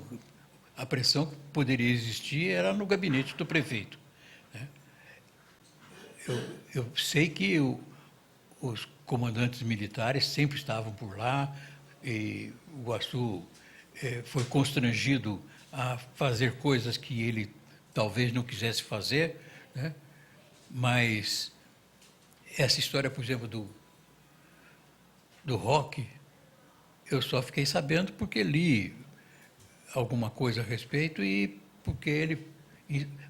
A pressão que poderia existir era no gabinete do prefeito. Né. Eu sei que os comandantes militares sempre estavam por lá, e o Guaçu foi constrangido a fazer coisas que ele talvez não quisesse fazer, né? Mas essa história, por exemplo, do rock, eu só fiquei sabendo porque li alguma coisa a respeito e porque ele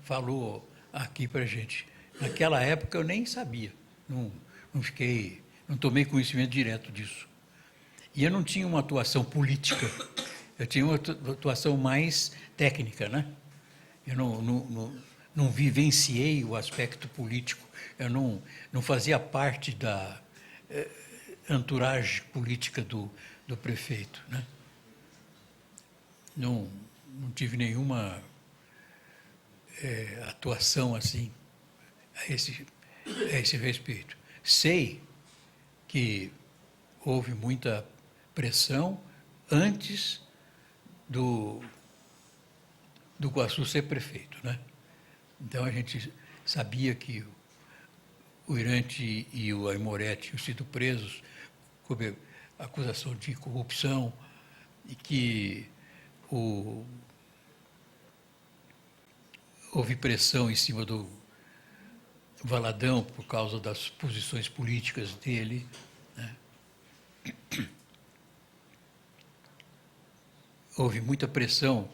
falou aqui para a gente. Naquela época eu nem sabia, não tomei conhecimento direto disso. E eu não tinha uma atuação política, eu tinha uma atuação mais técnica, né? Eu não vivenciei o aspecto político, eu não fazia parte da entourage política do prefeito, né? Não tive nenhuma atuação assim a esse respeito. Sei que houve muita pressão antes do Guaçu ser prefeito, né? Então a gente sabia que o Irante e o Aimoré tinham sido presos sob acusação de corrupção e que houve pressão em cima do Valadão por causa das posições políticas dele, né? Houve muita pressão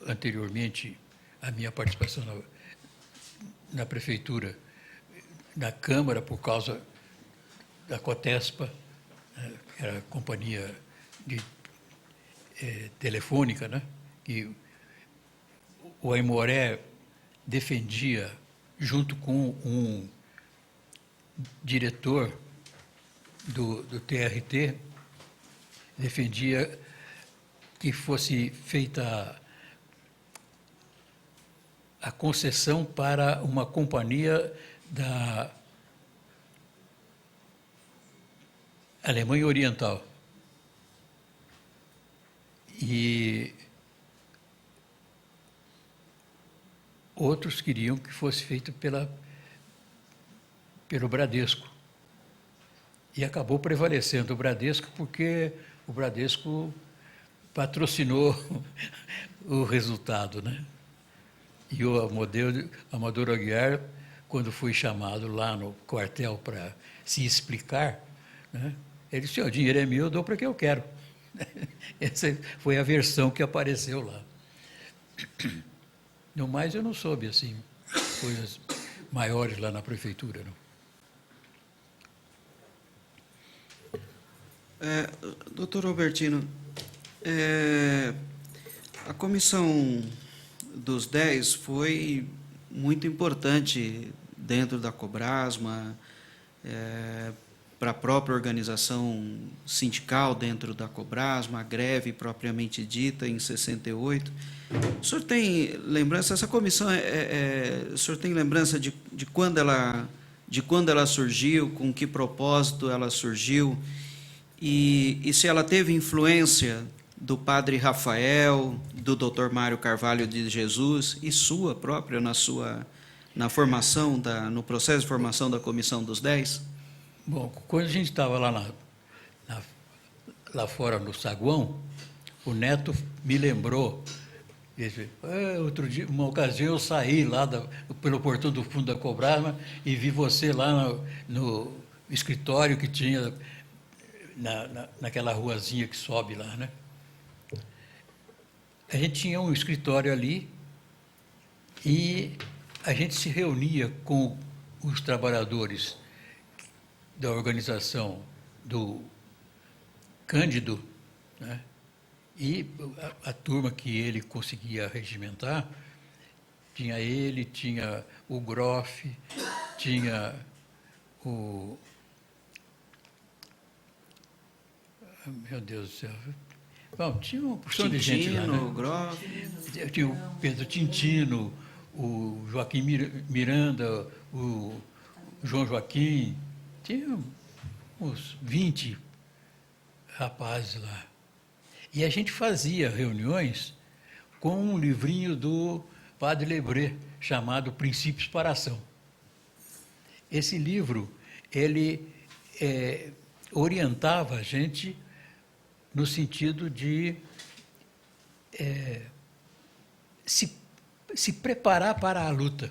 anteriormente à minha participação na prefeitura, na Câmara, por causa da Cotespa, né, que era a companhia telefônica, né, que o Aimoré defendia, junto com um diretor do TRT, defendia que fosse feita a concessão para uma companhia da Alemanha Oriental. E outros queriam que fosse feito pelo Bradesco. E acabou prevalecendo o Bradesco porque o Bradesco patrocinou o resultado, né? E o Amador Aguiar, quando foi chamado lá no quartel para se explicar, né, ele disse: o dinheiro é meu, eu dou para quem eu quero. Essa foi a versão que apareceu lá. No mais, eu não soube, assim, coisas maiores lá na prefeitura, não. Doutor Albertino, a comissão dos 10 foi muito importante dentro da Cobrasma, para a própria organização sindical dentro da Cobrasma, a greve propriamente dita em 68. O senhor tem lembrança, essa comissão, o senhor tem lembrança de quando ela surgiu, com que propósito ela surgiu, e se ela teve influência do padre Rafael, do doutor Mário Carvalho de Jesus e sua própria na formação, no processo de formação da Comissão dos 10? Bom, quando a gente estava lá fora no saguão, o Neto me lembrou, disse, outro dia, uma ocasião eu saí lá pelo portão do fundo da Cobrasma e vi você lá no escritório que tinha naquela ruazinha que sobe lá, né? A gente tinha um escritório ali e a gente se reunia com os trabalhadores da organização do Cândido, né? E a turma que ele conseguia regimentar, tinha ele, tinha o Groff, tinha o... Meu Deus do céu. Bom, tinha uma porção de gente lá, né? Groff. Tinha o Pedro Tintino, o Joaquim Miranda, o João Joaquim, tinha uns 20 rapazes lá. E a gente fazia reuniões com um livrinho do Padre Lebré, chamado Princípios para a Ação. Esse livro, ele orientava a gente no sentido de se preparar para a luta.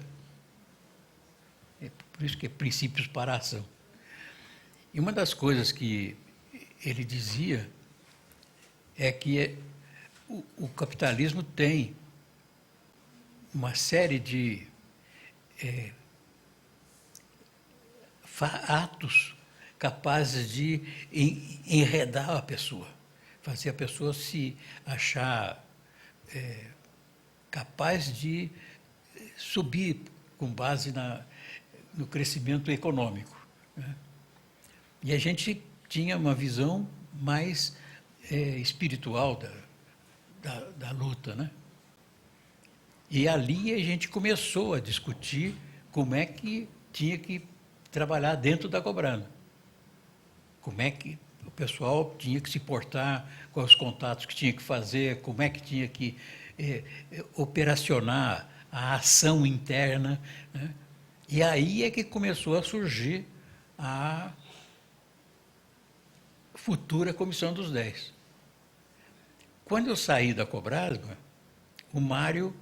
É por isso que é Princípios para a Ação. E uma das coisas que ele dizia é que o capitalismo tem uma série de atos capazes de enredar a pessoa, fazer a pessoa se achar capaz de subir com base no crescimento econômico, né? E a gente tinha uma visão mais espiritual da luta, né? E ali a gente começou a discutir como é que tinha que trabalhar dentro da Cobrasma, como é que o pessoal tinha que se portar, quais os contatos que tinha que fazer, como é que tinha que operacionar a ação interna, né? E aí é que começou a surgir a futura Comissão dos 10. Quando eu saí da Cobrasma, o Mário,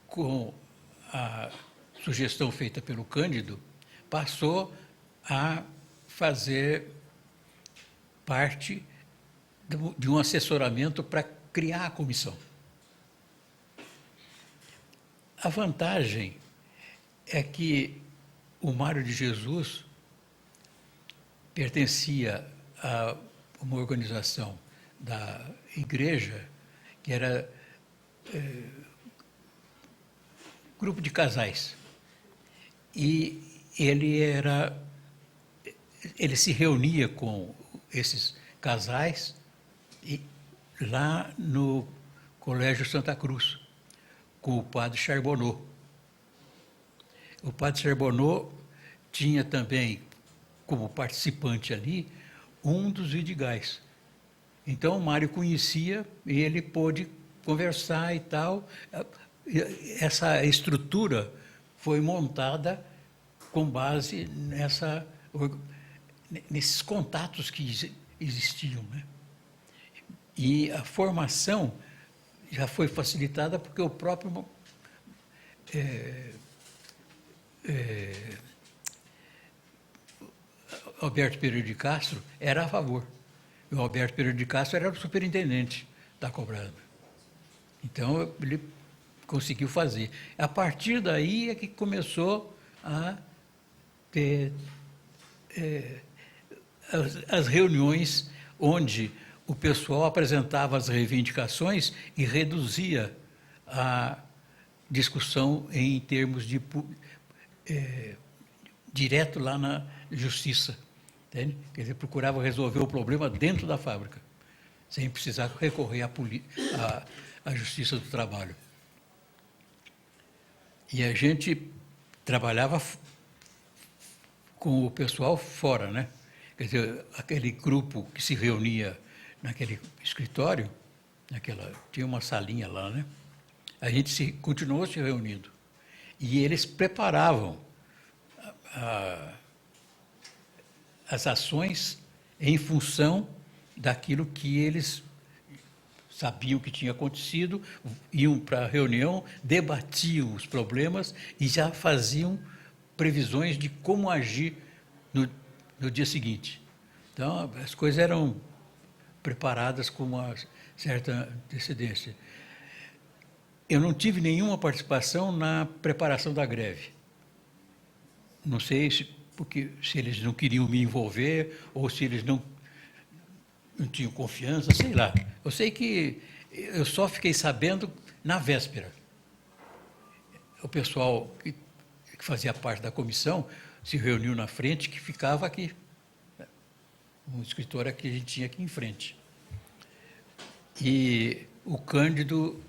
com a sugestão feita pelo Cândido, passou a fazer parte de um assessoramento para criar a comissão. A vantagem é que o Mário de Jesus pertencia a uma organização da igreja que era grupo de casais. E ele se reunia com esses casais lá no Colégio Santa Cruz, com o padre Charbonneau. O padre Charbonneau tinha também, como participante ali, um dos Vidigais. Então, o Mário conhecia e ele pôde conversar e tal. Essa estrutura foi montada com base nesses contatos que existiam, né? E a formação já foi facilitada porque o próprio Alberto Pereira de Castro era a favor. E o Alberto Pereira de Castro era o superintendente da Cobrasma. Então, ele conseguiu fazer. A partir daí é que começou a ter as reuniões onde o pessoal apresentava as reivindicações e reduzia a discussão em termos de direto lá na justiça. Entende? Quer dizer, procurava resolver o problema dentro da fábrica, sem precisar recorrer à Justiça do Trabalho. E a gente trabalhava com o pessoal fora, né? Quer dizer, aquele grupo que se reunia naquele escritório, tinha uma salinha lá, né? A gente continuou se reunindo. E eles preparavam as ações em função daquilo que eles sabiam que tinha acontecido, iam para a reunião, debatiam os problemas e já faziam previsões de como agir no dia seguinte. Então, as coisas eram preparadas com uma certa antecedência. Eu não tive nenhuma participação na preparação da greve. Não sei se eles não queriam me envolver ou se eles não tinham confiança, sei lá. Eu sei que eu só fiquei sabendo na véspera. O pessoal que fazia parte da comissão se reuniu na frente, que ficava aqui. Um escritório que a gente tinha aqui em frente. E o Cândido,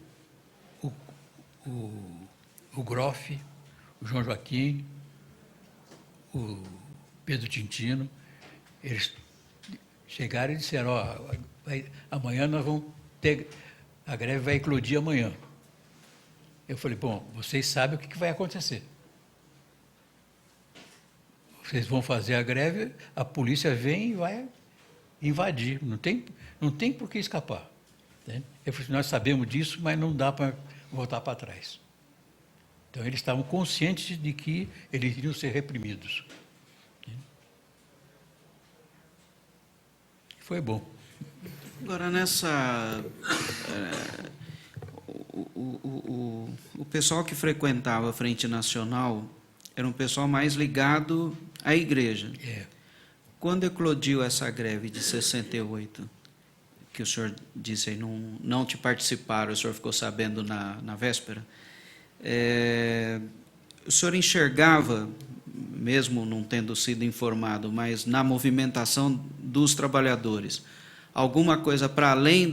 o Groff, o João Joaquim, o Pedro Tintino, eles chegaram e disseram, amanhã nós vamos ter, a greve vai eclodir amanhã. Eu falei, bom, vocês sabem o que vai acontecer. Vocês vão fazer a greve, a polícia vem e vai invadir, não tem por que escapar. Entende? Eu falei, nós sabemos disso, mas não dá para voltar para trás. Então, eles estavam conscientes de que eles iriam ser reprimidos. Foi bom. Agora, o pessoal que frequentava a Frente Nacional era um pessoal mais ligado à igreja. Quando eclodiu essa greve de 68, que o senhor disse aí, não te participaram, o senhor ficou sabendo na véspera, o senhor enxergava, mesmo não tendo sido informado, mas na movimentação dos trabalhadores, alguma coisa para além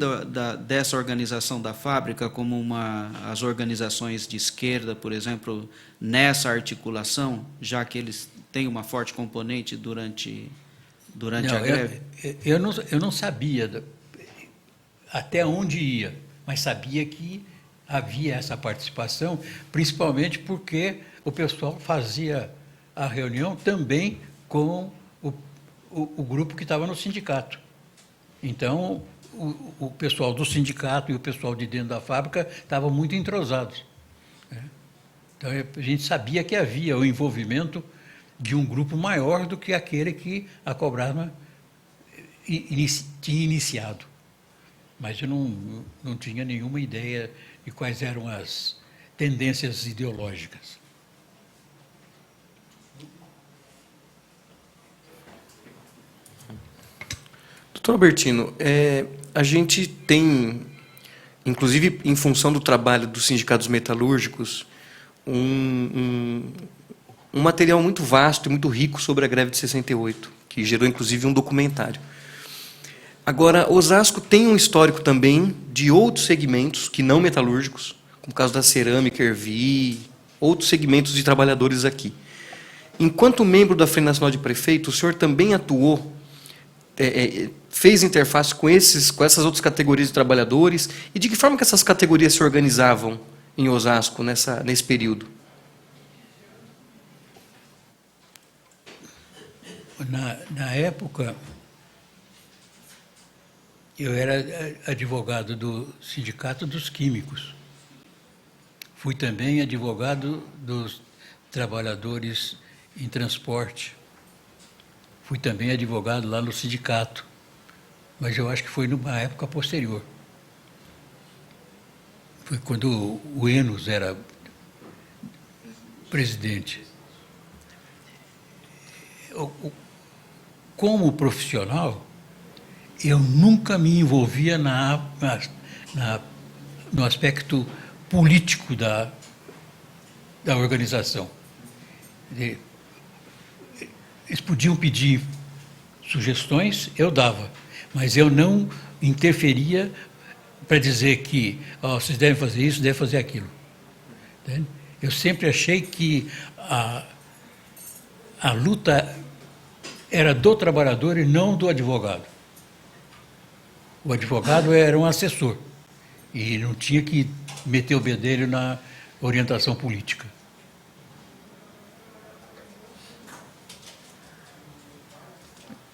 dessa organização da fábrica, como as organizações de esquerda, por exemplo, nessa articulação, já que eles têm uma forte componente durante a greve? Eu não sabia até onde ia, mas sabia que havia essa participação, principalmente porque o pessoal fazia a reunião também com o grupo que estava no sindicato. Então, o pessoal do sindicato e o pessoal de dentro da fábrica estavam muito entrosados, né? Então, a gente sabia que havia o envolvimento de um grupo maior do que aquele que a Cobrasma tinha iniciado. Mas eu não tinha nenhuma ideia de quais eram as tendências ideológicas. Doutor Albertino, a gente tem, inclusive em função do trabalho dos sindicatos metalúrgicos, um material muito vasto e muito rico sobre a greve de 68, que gerou inclusive um documentário. Agora, Osasco tem um histórico também de outros segmentos que não metalúrgicos, como o caso da cerâmica, Ervi, outros segmentos de trabalhadores aqui. Enquanto membro da Frente Nacional de Prefeitos, o senhor também atuou, fez interface com essas outras categorias de trabalhadores, e de que forma que essas categorias se organizavam em Osasco nesse período? Na época, eu era advogado do Sindicato dos Químicos. Fui também advogado dos trabalhadores em transporte. Fui também advogado lá no sindicato, mas eu acho que foi numa época posterior. Foi quando o Enos era presidente. Como profissional, eu nunca me envolvia no aspecto político da organização. Eles podiam pedir sugestões, eu dava, mas eu não interferia para dizer que vocês devem fazer isso, devem fazer aquilo. Entende? Eu sempre achei que a luta era do trabalhador e não do advogado. O advogado era um assessor e não tinha que meter o bedelho na orientação política.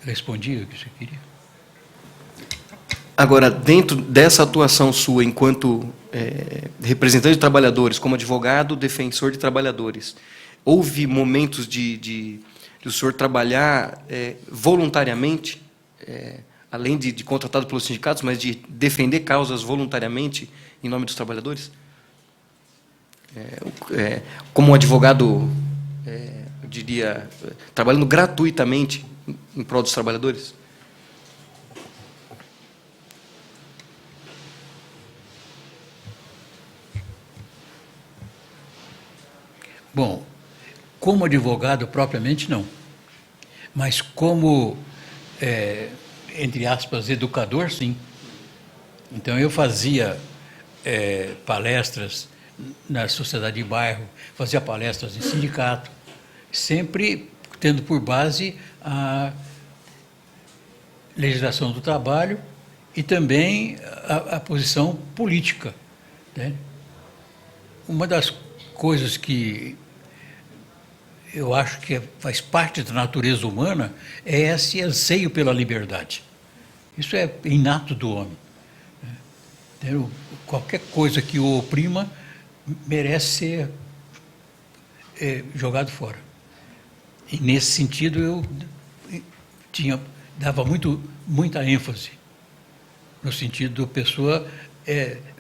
Respondi o que você queria. Agora, dentro dessa atuação sua enquanto representante de trabalhadores, como advogado, defensor de trabalhadores, houve momentos de o senhor trabalhar voluntariamente, além de contratado pelos sindicatos, mas de defender causas voluntariamente em nome dos trabalhadores? Como um advogado, eu diria, trabalhando gratuitamente em prol dos trabalhadores? Bom, como advogado propriamente não, mas como, entre aspas, educador, sim. Então eu fazia palestras na sociedade de bairro, fazia palestras em sindicato, sempre tendo por base a legislação do trabalho e também a posição política, né? Uma das coisas que eu acho que faz parte da natureza humana é esse anseio pela liberdade. Isso é inato do homem, né? Qualquer coisa que o oprima merece ser jogado fora. E, nesse sentido, eu dava muita ênfase no sentido da pessoa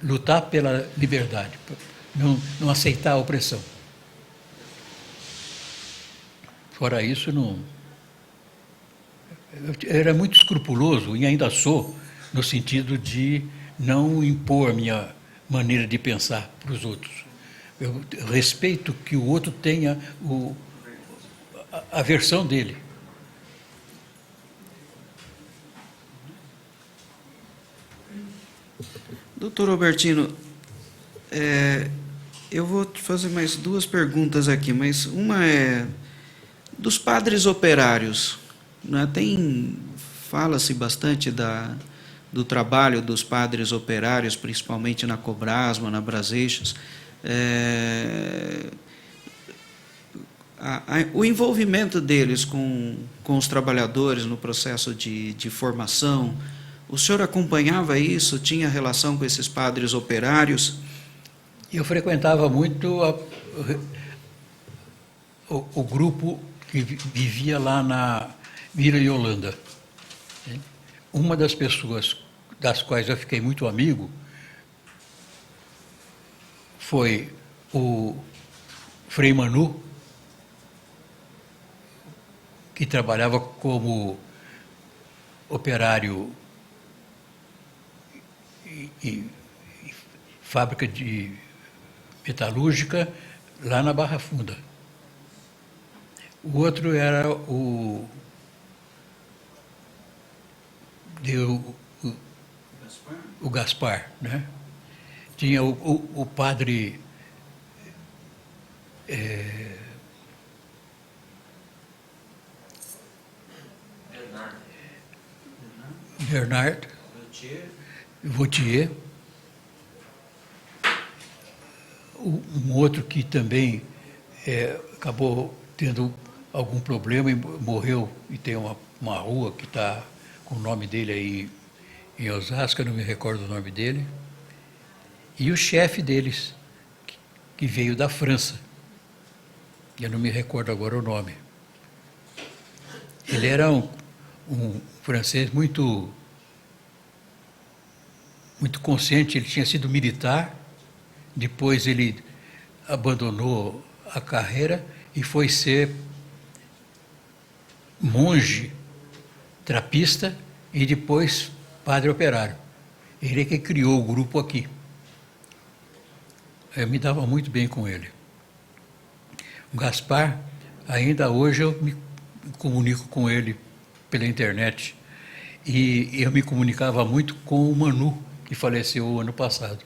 lutar pela liberdade, não aceitar a opressão. Fora isso, não. Eu era muito escrupuloso, e ainda sou, no sentido de não impor a minha maneira de pensar para os outros. Eu respeito que o outro tenha a versão dele. Doutor Albertino, eu vou te fazer mais duas perguntas aqui, mas uma é dos padres operários, né? Fala-se bastante do trabalho dos padres operários, principalmente na Cobrasma, na Braseixas, o envolvimento deles com os trabalhadores no processo de formação. O senhor acompanhava isso? Tinha relação com esses padres operários? Eu frequentava muito o grupo que vivia lá na Vila Yolanda. Uma das pessoas das quais eu fiquei muito amigo foi o Frei Manu, que trabalhava como operário em fábrica de metalúrgica lá na Barra Funda. O outro era o Gaspar, né? Tinha o padre Bernard Vautier, um outro que também acabou tendo algum problema e morreu, e tem uma rua que está com o nome dele aí em Osasco, eu não me recordo o nome dele, e o chefe deles, que veio da França, eu não me recordo agora o nome. Ele era um francês muito consciente, ele tinha sido militar, depois ele abandonou a carreira e foi ser monge, trapista e depois padre operário. Ele é que criou o grupo aqui. Eu me dava muito bem com ele. O Gaspar, ainda hoje eu me comunico com ele pela internet. E eu me comunicava muito com o Manu, que faleceu o ano passado.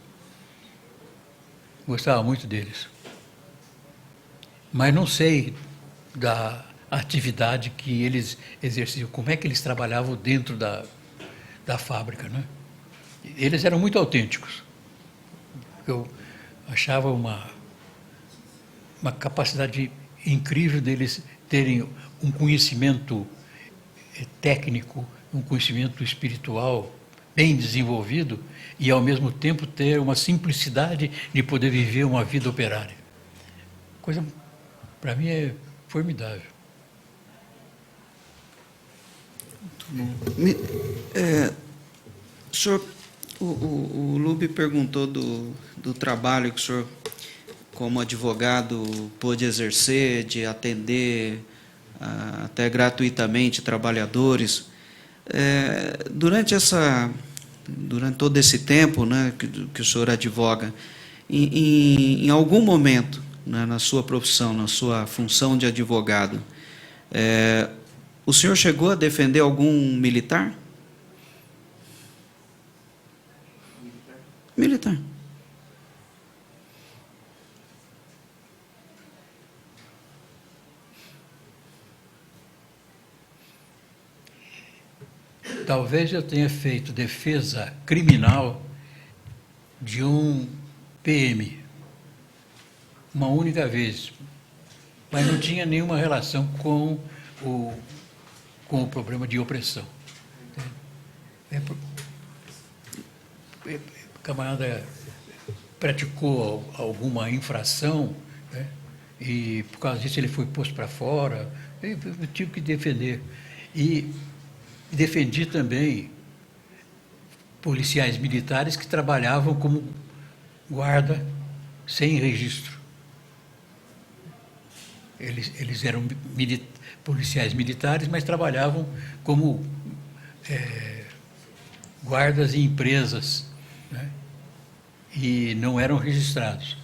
Gostava muito deles. Mas não sei da atividade que eles exerciam, como é que eles trabalhavam dentro da fábrica, né? Eles eram muito autênticos. Eu achava uma capacidade incrível deles terem um conhecimento técnico, um conhecimento espiritual bem desenvolvido e, ao mesmo tempo, ter uma simplicidade de poder viver uma vida operária. Coisa, para mim, é formidável. Senhor, o Lube perguntou do trabalho que o senhor, como advogado, pôde exercer, de atender até gratuitamente trabalhadores. Durante todo esse tempo, né, que o senhor advoga, em algum momento, né, na sua profissão, na sua função de advogado, o senhor chegou a defender algum militar? Militar. Talvez eu tenha feito defesa criminal de um PM, uma única vez, mas não tinha nenhuma relação com o problema de opressão. O camarada praticou alguma infração, né, e por causa disso ele foi posto para fora, eu tive que defender. E defendi também policiais militares que trabalhavam como guarda sem registro. Eles eram policiais militares, mas trabalhavam como guardas em empresas, né? E não eram registrados.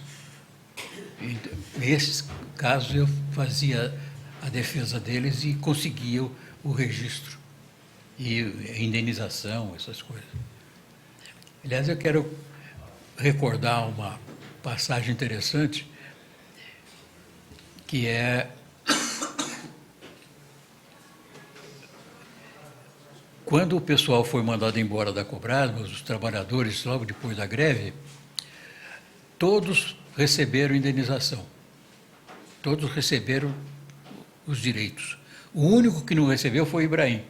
Nesses casos, eu fazia a defesa deles e conseguia o registro e a indenização, essas coisas. Aliás, eu quero recordar uma passagem interessante, que é quando o pessoal foi mandado embora da Cobrasma, os trabalhadores, logo depois da greve, todos receberam indenização. Todos receberam os direitos. O único que não recebeu foi o Ibrahim.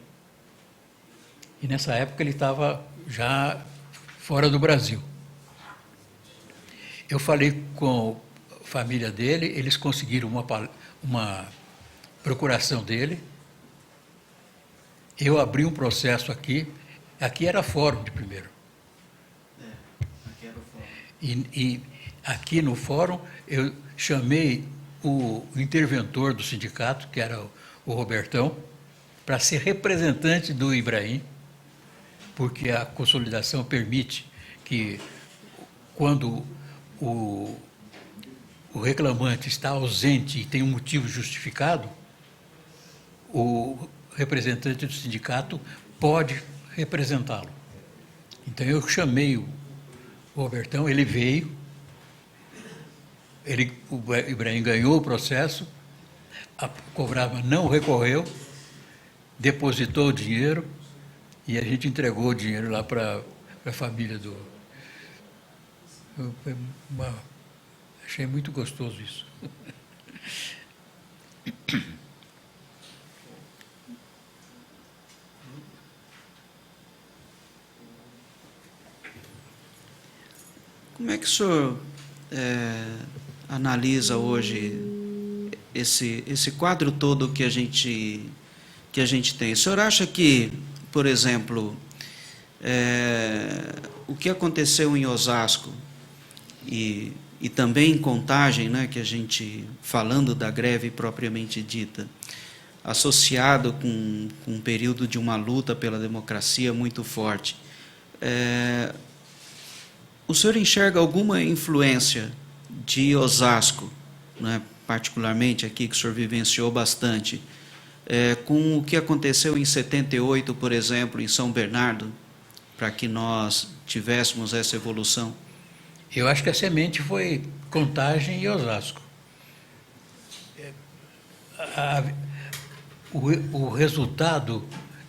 E nessa época ele estava já fora do Brasil. Eu falei com a família dele, eles conseguiram uma procuração dele. Eu abri um processo aqui era fórum de primeiro. Aqui era o fórum. E aqui no fórum eu chamei o interventor do sindicato, que era o Robertão, para ser representante do Ibrahim, porque a consolidação permite que, quando o reclamante está ausente e tem um motivo justificado, o representante do sindicato pode representá-lo. Então eu chamei o Robertão, ele veio, o Ibrahim ganhou o processo, a Cobrasma não recorreu, depositou o dinheiro e a gente entregou o dinheiro lá para a família do... Achei muito gostoso isso. Como é que o senhor analisa hoje esse quadro todo que a gente tem? O senhor acha que, por exemplo, o que aconteceu em Osasco e também em Contagem, né, que a gente, falando da greve propriamente dita, associado com um período de uma luta pela democracia muito forte, o senhor enxerga alguma influência de Osasco, né, particularmente aqui, que o senhor vivenciou bastante, com o que aconteceu em 78, por exemplo, em São Bernardo, para que nós tivéssemos essa evolução? Eu acho que a semente foi Contagem e Osasco. O resultado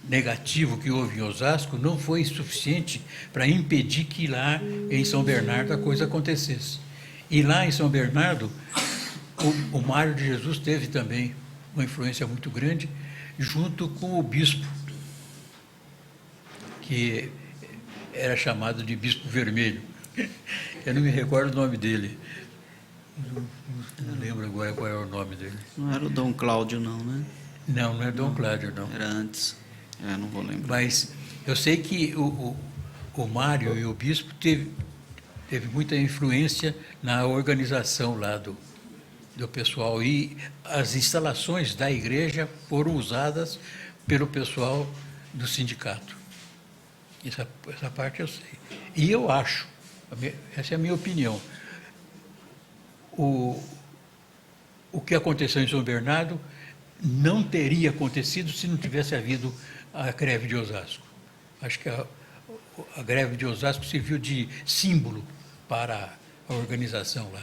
negativo que houve em Osasco não foi suficiente para impedir que lá em São Bernardo a coisa acontecesse. E lá em São Bernardo, o Mário de Jesus teve também uma influência muito grande, junto com o bispo, que era chamado de Bispo Vermelho. Eu não me recordo o nome dele. Não lembro agora qual é o nome dele. Não era o Dom Cláudio, não, né? Não é Dom Cláudio, não. Era antes. Não vou lembrar. Mas eu sei que o Mário e o bispo teve muita influência na organização lá do pessoal. E as instalações da igreja foram usadas pelo pessoal do sindicato. Essa parte eu sei. E eu acho, essa é a minha opinião, o que aconteceu em São Bernardo não teria acontecido se não tivesse havido a greve de Osasco. Acho que a greve de Osasco serviu de símbolo para a organização lá.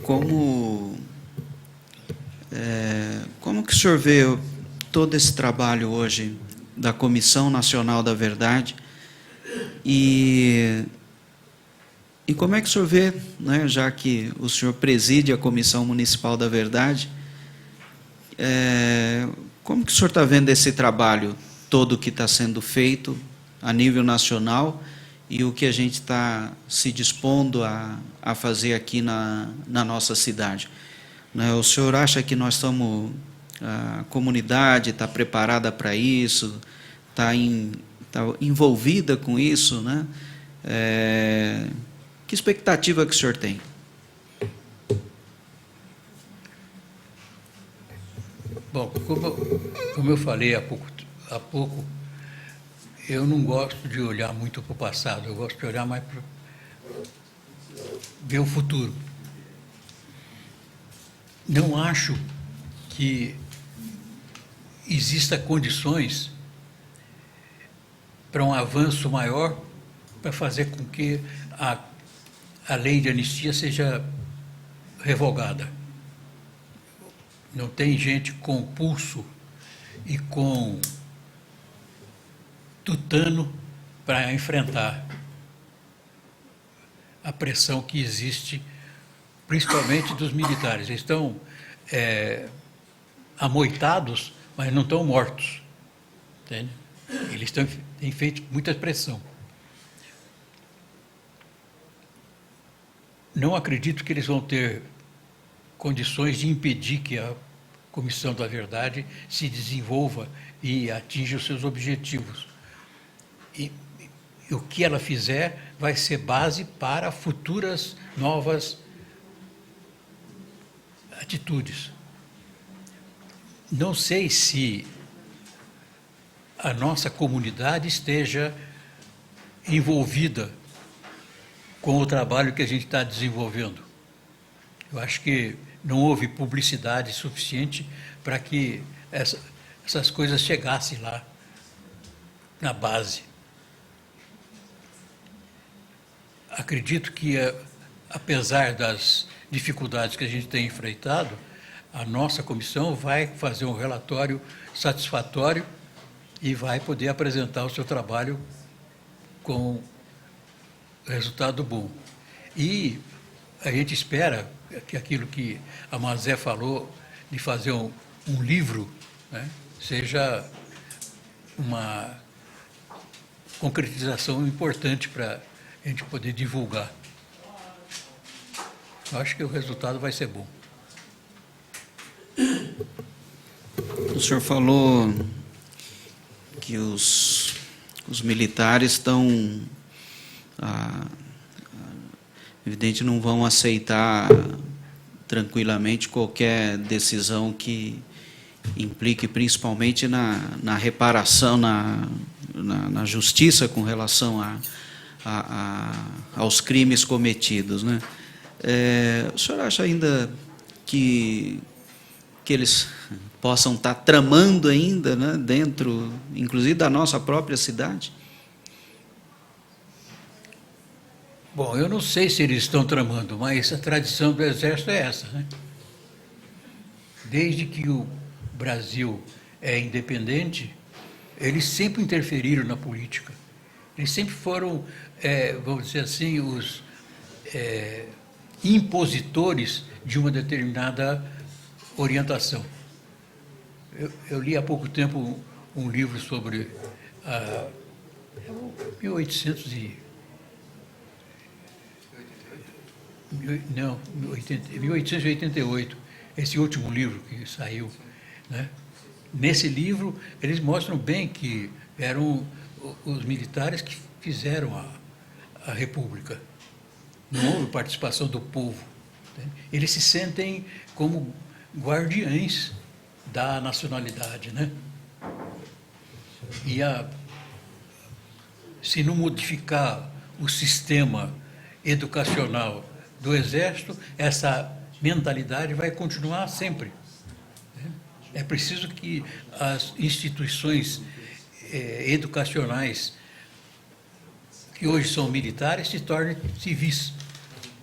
Como que o senhor vê todo esse trabalho hoje da Comissão Nacional da Verdade e como é que o senhor vê, né, já que o senhor preside a Comissão Municipal da Verdade, como que o senhor está vendo esse trabalho todo que está sendo feito a nível nacional e o que a gente está se dispondo a fazer aqui na nossa cidade? Né, o senhor acha que nós estamos, a comunidade está preparada para isso, está envolvida com isso, né? Que expectativa que o senhor tem? Bom, como eu falei há pouco, eu não gosto de olhar muito para o passado, eu gosto de olhar mais para ver o futuro. Não acho que exista condições para um avanço maior para fazer com que a lei de anistia seja revogada. não tem gente com pulso e com tutano para enfrentar a pressão que existe, principalmente dos militares. Eles estão amoitados, mas não estão mortos. Entende? Eles têm feito muita pressão. Não acredito que eles vão ter condições de impedir que a Comissão da Verdade se desenvolva e atinja os seus objetivos. E o que ela fizer vai ser base para futuras novas atitudes. Não sei se a nossa comunidade esteja envolvida com o trabalho que a gente está desenvolvendo. Eu acho que não houve publicidade suficiente para que essas coisas chegassem lá na base. Acredito que, apesar das dificuldades que a gente tem enfrentado, a nossa comissão vai fazer um relatório satisfatório e vai poder apresentar o seu trabalho com resultado bom. E a gente espera que aquilo que a Mazé falou, de fazer um livro, né, seja uma concretização importante para a gente poder divulgar. Eu acho que o resultado vai ser bom. O senhor falou que os militares estão, evidente, não vão aceitar tranquilamente qualquer decisão que implique principalmente na reparação, na justiça com relação aos crimes cometidos, né? O senhor acha ainda que eles possam estar tramando ainda, né, dentro, inclusive, da nossa própria cidade? Bom, eu não sei se eles estão tramando, mas a tradição do Exército é essa, né? Desde que o Brasil é independente, eles sempre interferiram na política. Eles sempre foram, vamos dizer assim, os impositores de uma determinada orientação. Eu li há pouco tempo um livro sobre 1888, esse último livro que saiu, né? Nesse livro, eles mostram bem que eram os militares que fizeram a República. Não houve participação do povo. Né? Eles se sentem como guardiães da nacionalidade, né? E se não modificar o sistema educacional do Exército, essa mentalidade vai continuar sempre. É preciso que as instituições educacionais, que hoje são militares, se tornem civis,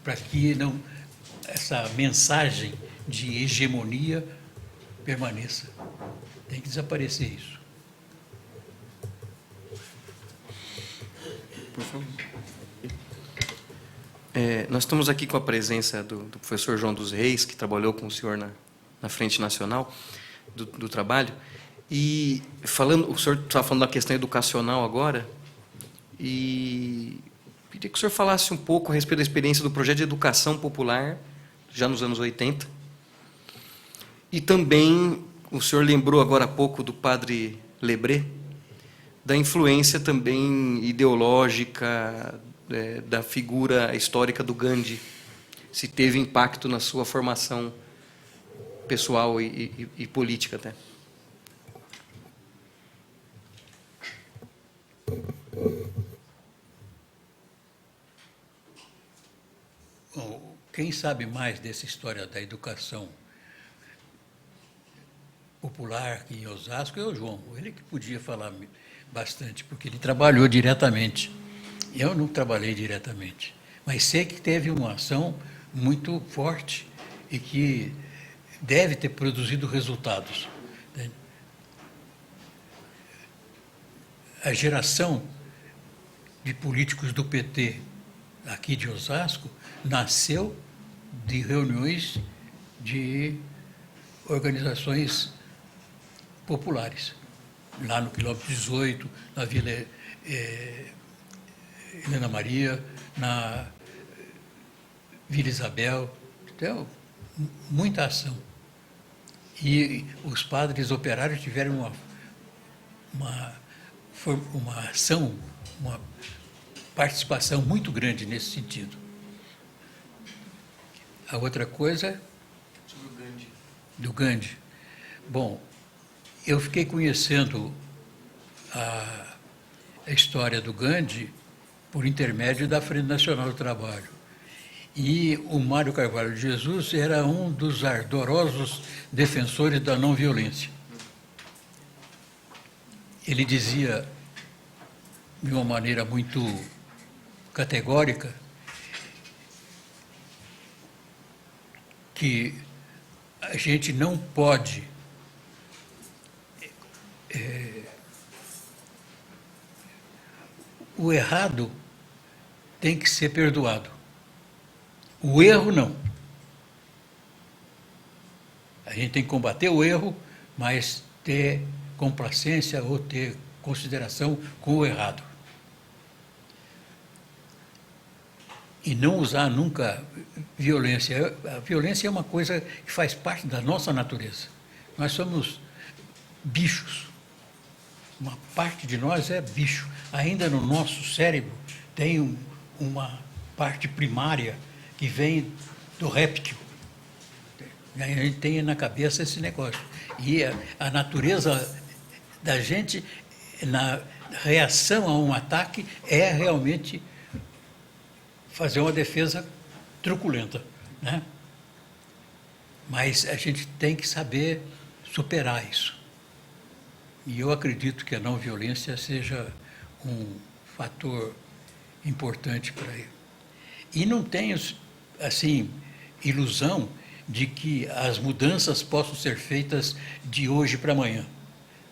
para que essa mensagem de hegemonia permaneça. Tem que desaparecer isso. Por favor. Nós estamos aqui com a presença do professor João dos Reis, que trabalhou com o senhor na Frente Nacional do Trabalho. E o senhor estava falando da questão educacional agora, e queria que o senhor falasse um pouco a respeito da experiência do projeto de educação popular, já nos anos 80. E também, o senhor lembrou agora há pouco do padre Lebré, da influência também ideológica da figura histórica do Gandhi, se teve impacto na sua formação pessoal e política até. Bom, quem sabe mais dessa história da educação popular aqui em Osasco é o João. Ele que podia falar bastante, porque ele trabalhou diretamente. Eu não trabalhei diretamente, mas sei que teve uma ação muito forte e que deve ter produzido resultados. A geração de políticos do PT aqui de Osasco nasceu de reuniões de organizações populares, lá no quilômetro 18, na Vila Helena Maria, na Vila Isabel. Então, muita ação. E os padres operários tiveram uma ação, uma participação muito grande nesse sentido. A outra coisa... Sobre o Gandhi. Do Gandhi. Bom, eu fiquei conhecendo a história do Gandhi por intermédio da Frente Nacional do Trabalho. E o Mário Carvalho de Jesus era um dos ardorosos defensores da não violência. Ele dizia, de uma maneira muito categórica, que a gente não pode o errado tem que ser perdoado. O erro, não. A gente tem que combater o erro, mas ter complacência ou ter consideração com o errado. E não usar nunca violência. A violência é uma coisa que faz parte da nossa natureza. Nós somos bichos. Uma parte de nós é bicho. Ainda no nosso cérebro tem uma parte primária que vem do réptil. A gente tem na cabeça esse negócio. E a natureza da gente, na reação a um ataque, é realmente fazer uma defesa truculenta, né? Mas a gente tem que saber superar isso. E eu acredito que a não violência seja um fator importante para ele. E não tenho, assim, ilusão de que as mudanças possam ser feitas de hoje para amanhã.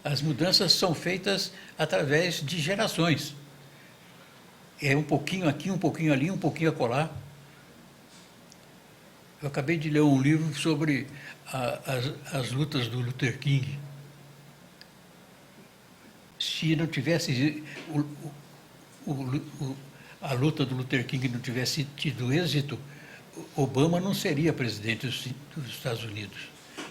As mudanças são feitas através de gerações. É um pouquinho aqui, um pouquinho ali, um pouquinho acolá. Eu acabei de ler um livro sobre as lutas do Luther King. Se não tivesse a luta do Luther King não tivesse tido êxito, Obama não seria presidente dos Estados Unidos,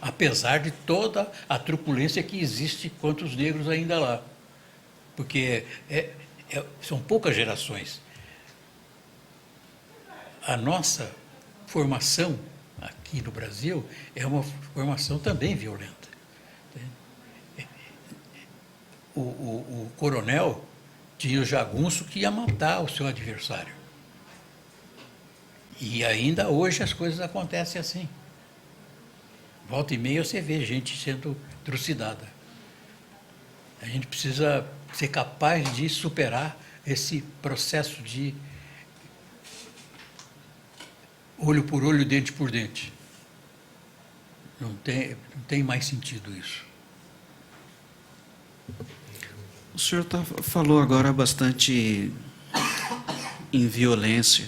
apesar de toda a truculência que existe contra os negros ainda lá, porque são poucas gerações. A nossa formação aqui no Brasil é uma formação também violenta. O coronel tinha o jagunço que ia matar o seu adversário. E ainda hoje as coisas acontecem assim. Volta e meia você vê gente sendo trucidada. A gente precisa ser capaz de superar esse processo de olho por olho, dente por dente. Não tem mais sentido isso. O senhor falou agora bastante em violência,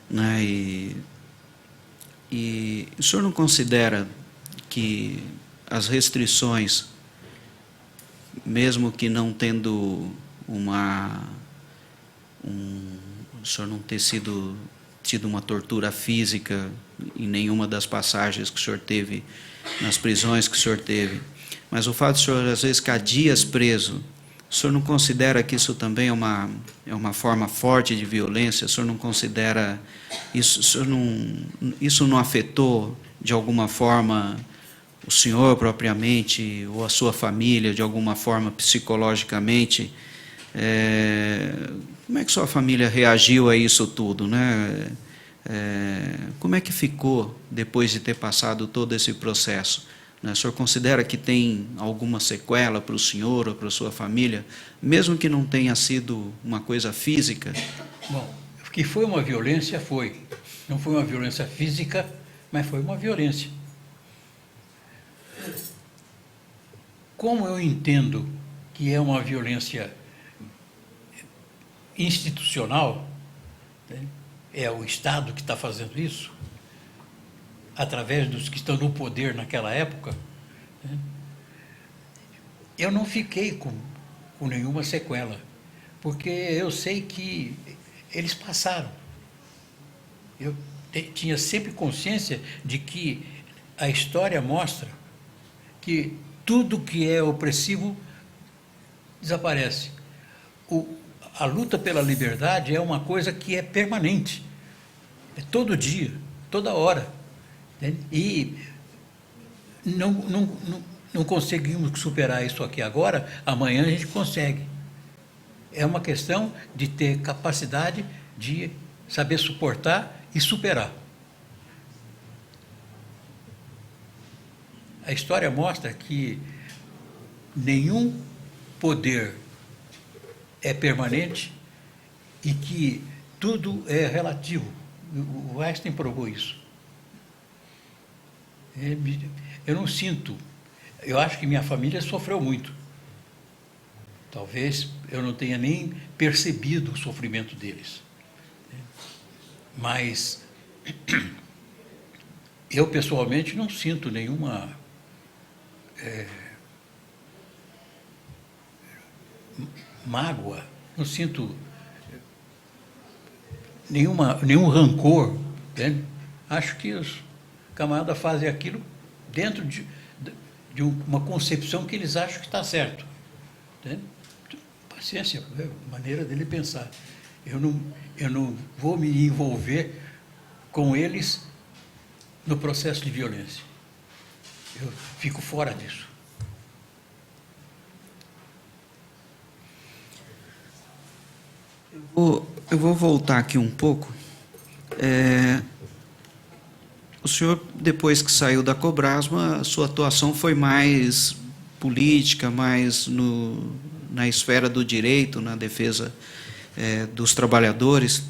né? E o senhor não considera que as restrições, mesmo que não tendo o senhor não ter tido uma tortura física em nenhuma das passagens que o senhor teve, nas prisões que o senhor teve, mas o fato de o senhor, às vezes, ficar dias preso, o senhor não considera que isso também é uma forma forte de violência? O senhor não considera isso? Isso não afetou, de alguma forma, o senhor propriamente, ou a sua família, de alguma forma, psicologicamente? Como é que sua família reagiu a isso tudo, né? Como é que ficou depois de ter passado todo esse processo? O senhor considera que tem alguma sequela para o senhor ou para a sua família, mesmo que não tenha sido uma coisa física? Bom, que foi uma violência, foi. Não foi uma violência física, mas foi uma violência. como eu entendo que é uma violência institucional, né? É o Estado que está fazendo isso, através dos que estão no poder naquela época, né? Eu não fiquei com nenhuma sequela, porque eu sei que eles passaram. Eu tinha sempre consciência de que a história mostra que tudo que é opressivo desaparece. A luta pela liberdade é uma coisa que é permanente, é todo dia, toda hora. Entende? E não conseguimos superar isso aqui agora, amanhã a gente consegue. É uma questão de ter capacidade de saber suportar e superar. A história mostra que nenhum poder é permanente e que tudo é relativo. O Einstein provou isso. Eu não sinto. Eu acho que minha família sofreu muito. Talvez eu não tenha nem percebido o sofrimento deles. Mas eu, pessoalmente, não sinto nenhuma mágoa, não sinto nenhum rancor. Entende? Acho que os camaradas fazem aquilo dentro de uma concepção que eles acham que está certo. Entende? Paciência, é a maneira dele pensar. Eu não vou me envolver com eles no processo de violência. Eu fico fora disso. Eu vou voltar aqui um pouco. O senhor, depois que saiu da Cobrasma, a sua atuação foi mais política, mais na esfera do direito, na defesa dos trabalhadores.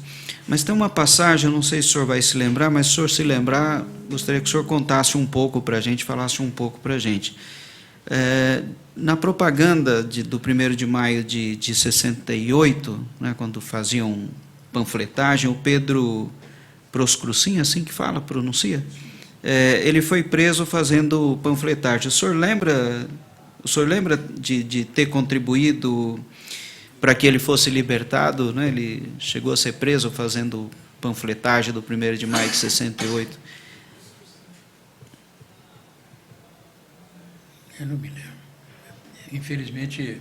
Mas tem uma passagem, eu não sei se o senhor vai se lembrar, mas se o senhor se lembrar, gostaria que o senhor contasse um pouco para a gente, falasse um pouco para a gente. Na propaganda do 1º de maio de 68, né, quando faziam panfletagem, o Pedro Proscrucin, assim que fala, pronuncia, ele foi preso fazendo panfletagem. O senhor lembra de ter contribuído para que ele fosse libertado, né? Ele chegou a ser preso fazendo panfletagem do 1º de maio de 68. Eu não me lembro. Infelizmente,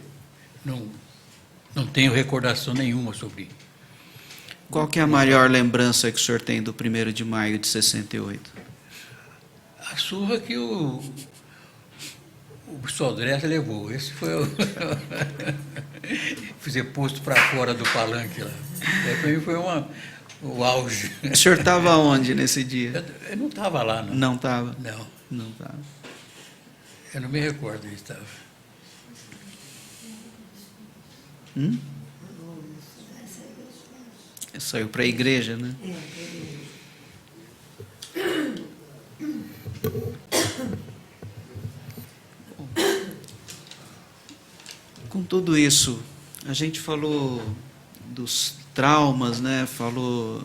não tenho recordação nenhuma sobre isso. Qual que é a maior lembrança que o senhor tem do 1º de maio de 68? A surra que o Sodré levou. Esse foi o... Fazer posto para fora do palanque lá. Para mim foi o auge. O senhor estava onde nesse dia? Eu não estava lá, não. Não estava? Não. Não estava. Eu não me recordo onde estava. Saiu para a igreja, né? Com tudo isso, a gente falou dos traumas, né? Falou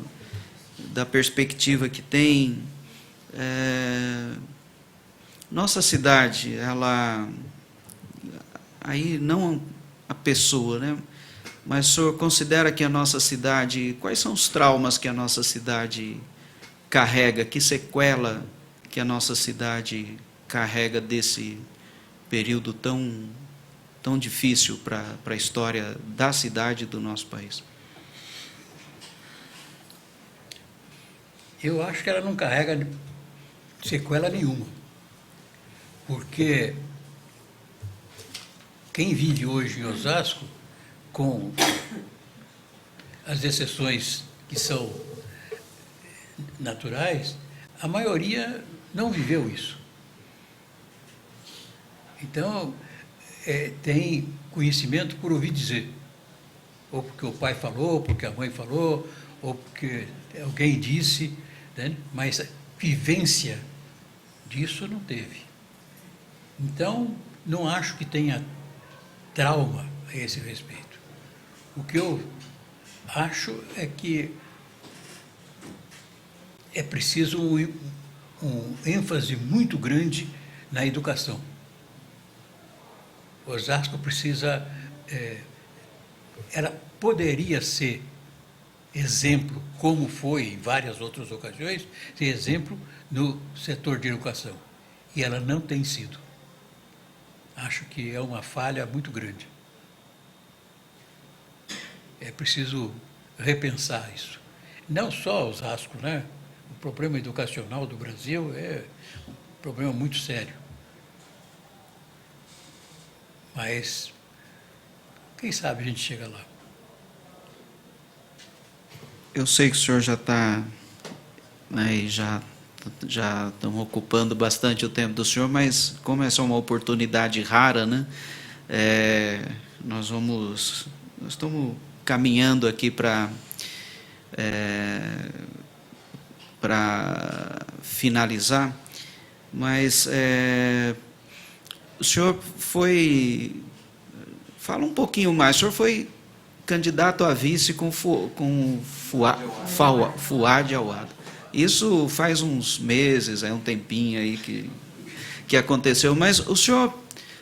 da perspectiva que tem. Nossa cidade, ela... Aí não a pessoa, né? Mas o senhor considera que a nossa cidade... Quais são os traumas que a nossa cidade carrega? Que sequela que a nossa cidade carrega desse período tão difícil para a história da cidade e do nosso país? Eu acho que ela não carrega sequela nenhuma. Porque quem vive hoje em Osasco, com as exceções que são naturais, a maioria não viveu isso. Então, tem conhecimento por ouvir dizer. Ou porque o pai falou, ou porque a mãe falou, ou porque alguém disse, né? Mas a vivência disso não teve. Então, não acho que tenha trauma a esse respeito. O que eu acho é que é preciso um ênfase muito grande na educação. Osasco precisa, ela poderia ser exemplo, como foi em várias outras ocasiões, ser exemplo no setor de educação. E ela não tem sido. Acho que é uma falha muito grande. É preciso repensar isso. Não só Osasco, né? O problema educacional do Brasil é um problema muito sério. Mas, quem sabe a gente chega lá. Eu sei que o senhor já está, né, e já estão ocupando bastante o tempo do senhor, mas como essa é uma oportunidade rara, né, nós estamos caminhando aqui para finalizar, mas o senhor fala um pouquinho mais, o senhor foi candidato a vice com Fuad Awad. Isso faz uns meses, um tempinho aí que aconteceu, mas o senhor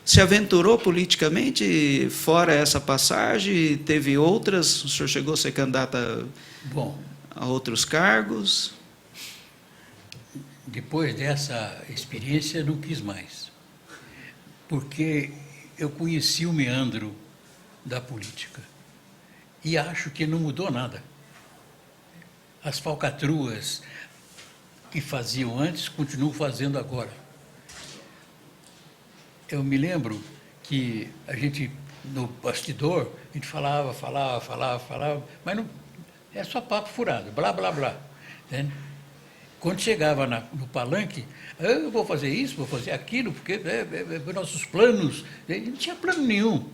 se aventurou politicamente fora essa passagem? Teve outras? O senhor chegou a ser candidato a outros cargos? Depois dessa experiência, não quis mais, porque eu conheci o meandro da política e acho que não mudou nada. As falcatruas que faziam antes continuam fazendo agora. Eu me lembro que a gente, no bastidor, a gente falava, mas não, é só papo furado, blá, blá, blá. Entende? Quando chegava no palanque, eu vou fazer isso, vou fazer aquilo, porque nossos planos, não tinha plano nenhum.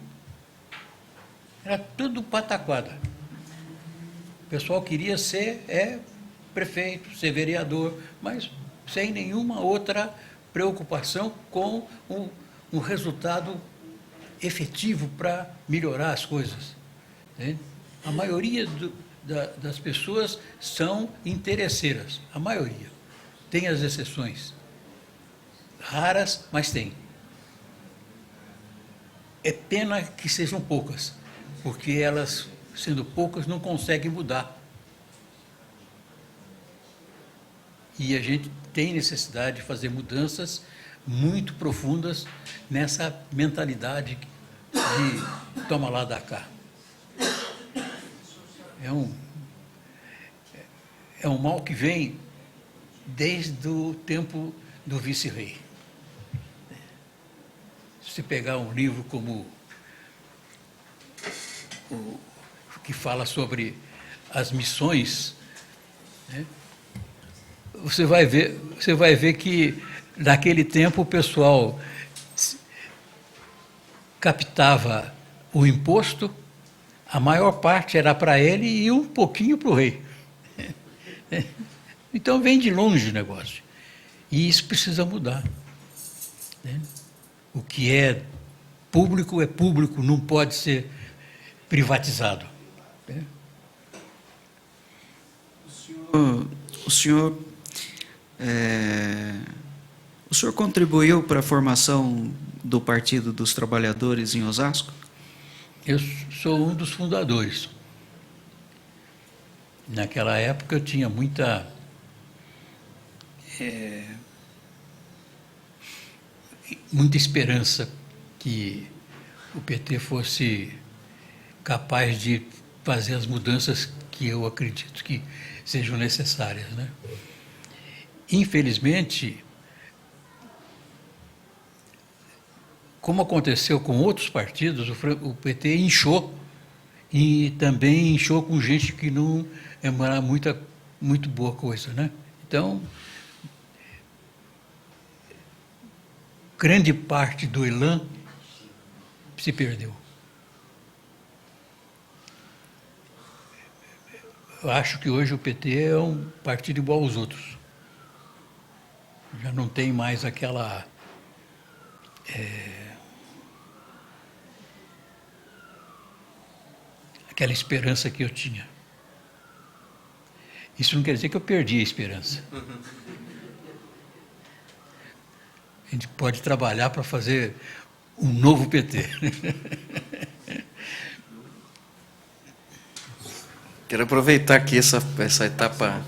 Era tudo pataquada. O pessoal queria ser prefeito, ser vereador, mas sem nenhuma outra preocupação com um resultado efetivo para melhorar as coisas. Né? A maioria das pessoas são interesseiras, a maioria. Tem as exceções, raras, mas tem. É pena que sejam poucas, porque elas, sendo poucas, não conseguem mudar. E a gente tem necessidade de fazer mudanças muito profundas nessa mentalidade de toma lá, dá cá. É um mal que vem desde o tempo do vice-rei. Se você pegar um livro como o que fala sobre as missões, né, você vai ver que naquele tempo o pessoal captava o imposto, a maior parte era para ele e um pouquinho para o rei. Então vem de longe o negócio. E isso precisa mudar. Né? O que é público, não pode ser privatizado. Né? O senhor contribuiu para a formação do Partido dos Trabalhadores em Osasco? Eu sou um dos fundadores. Naquela época eu tinha muita esperança que o PT fosse capaz de fazer as mudanças que eu acredito que sejam necessárias, né? Infelizmente, como aconteceu com outros partidos, o PT inchou, e também inchou com gente que não era muito boa coisa, né? Então, grande parte do elan se perdeu. Eu acho que hoje o PT é um partido igual aos outros. Já não tem mais aquela aquela esperança que eu tinha. Isso não quer dizer que eu perdi a esperança. A gente pode trabalhar para fazer um novo PT. Quero aproveitar aqui essa etapa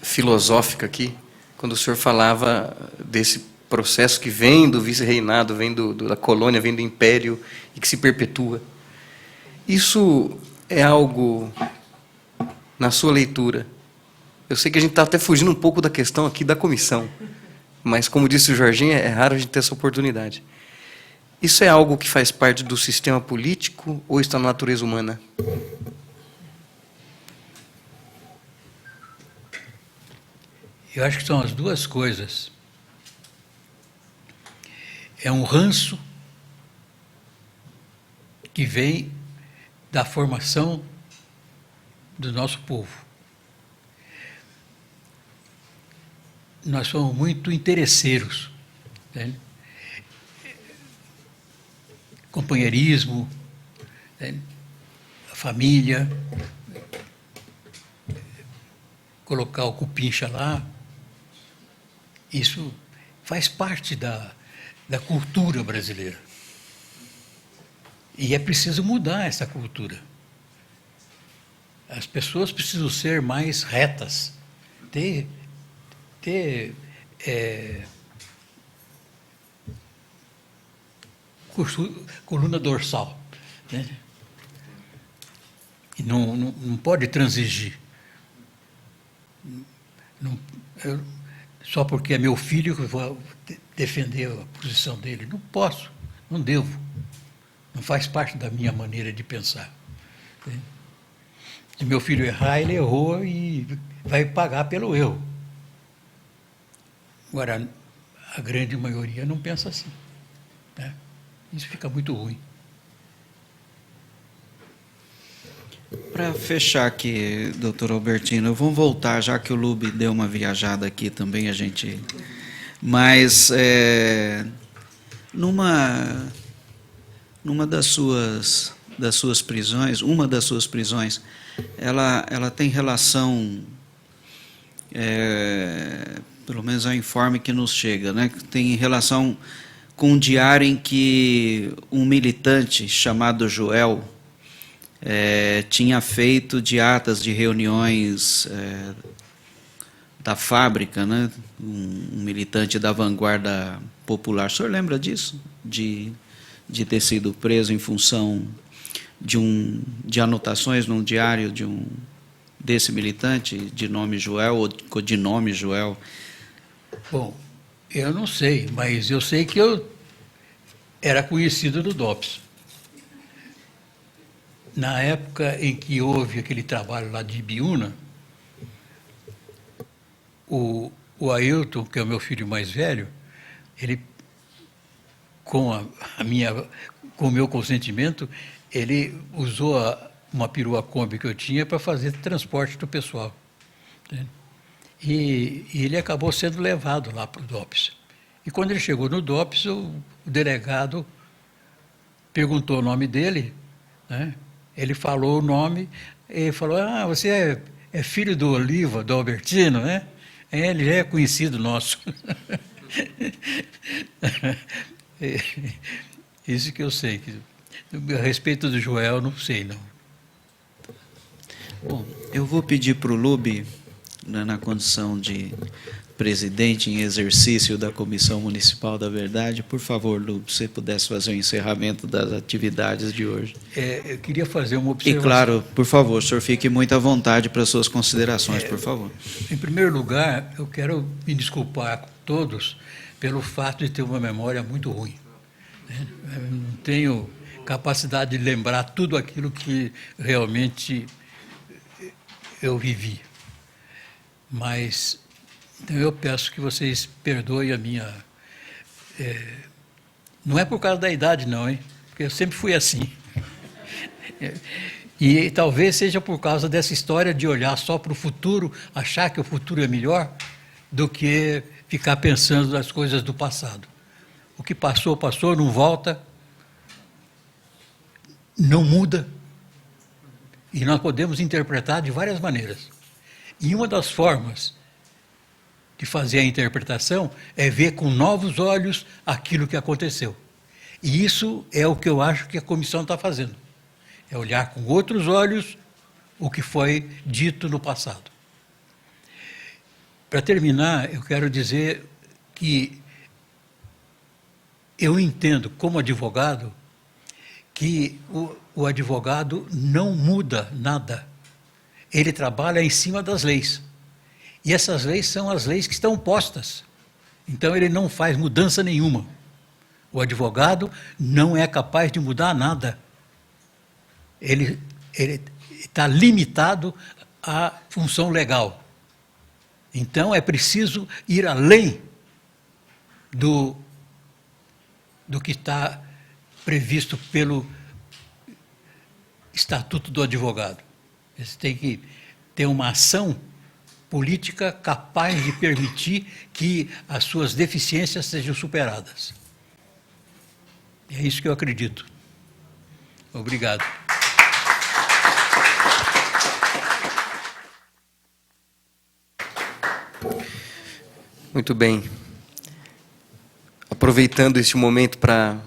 filosófica aqui, quando o senhor falava desse processo que vem do vice-reinado, vem da colônia, vem do império e que se perpetua. Isso é algo, na sua leitura, eu sei que a gente está até fugindo um pouco da questão aqui da comissão, mas, como disse o Jorginho, é raro a gente ter essa oportunidade. Isso é algo que faz parte do sistema político ou está na natureza humana? Eu acho que são as duas coisas. É um ranço que vem da formação do nosso povo. Nós somos muito interesseiros, né? Companheirismo, né? A família, colocar o cupincha lá, isso faz parte da cultura brasileira. E é preciso mudar essa cultura. As pessoas precisam ser mais retas, ter coluna dorsal, né? E não pode transigir. Só porque é meu filho que eu vou defender a posição dele. Não posso, não devo. Não faz parte da minha maneira de pensar. Se meu filho errar, ele errou e vai pagar pelo erro. Agora, a grande maioria não pensa assim, né? Isso fica muito ruim. Para fechar aqui, doutor Albertino, vamos voltar, já que o Lube deu uma viajada aqui também, a gente... Mas, numa das suas prisões, ela tem relação, pelo menos é o informe que nos chega, né? Tem relação com um diário em que um militante chamado Joel tinha feito de atas de reuniões da fábrica, né? Um militante da vanguarda popular. O senhor lembra disso? De ter sido preso em função de anotações num diário desse militante, de nome Joel, ou de nome Joel? Bom, eu não sei, mas eu sei que eu era conhecido do DOPS. Na época em que houve aquele trabalho lá de Ibiúna, o Ailton, que é o meu filho mais velho, ele, com o meu consentimento, ele usou uma perua Kombi que eu tinha para fazer transporte do pessoal, né? E ele acabou sendo levado lá para o DOPS. E quando ele chegou no DOPS, o delegado perguntou o nome dele, né? Ele falou o nome, e falou: ah, você é filho do Oliva, do Albertino, né? Ele já é conhecido nosso. Isso que eu sei. A respeito do Joel, não sei, não. Bom, eu vou pedir para o Lube, na condição de presidente em exercício da Comissão Municipal da Verdade, por favor, Lube, se você pudesse fazer o encerramento das atividades de hoje. Eu queria fazer uma observação. E, claro, por favor, o senhor fique muito à vontade para suas considerações, por favor. Em primeiro lugar, eu quero me desculpar com todos pelo fato de ter uma memória muito ruim, né? Eu não tenho capacidade de lembrar tudo aquilo que realmente eu vivi. Mas então eu peço que vocês perdoem a minha... não é por causa da idade, não, hein? Porque eu sempre fui assim. E talvez seja por causa dessa história de olhar só para o futuro, achar que o futuro é melhor, do que ficar pensando nas coisas do passado. O que passou, passou, não volta, não muda, e nós podemos interpretar de várias maneiras. E uma das formas de fazer a interpretação é ver com novos olhos aquilo que aconteceu. E isso é o que eu acho que a comissão está fazendo. É olhar com outros olhos o que foi dito no passado. Para terminar, eu quero dizer que eu entendo, como advogado, que o advogado não muda nada. Ele trabalha em cima das leis. E essas leis são as leis que estão postas. Então, ele não faz mudança nenhuma. O advogado não é capaz de mudar nada. Ele está limitado à função legal. Então, é preciso ir além do que está previsto pelo Estatuto do Advogado. Você tem que ter uma ação política capaz de permitir que as suas deficiências sejam superadas. É isso que eu acredito. Obrigado. Muito bem. Aproveitando este momento para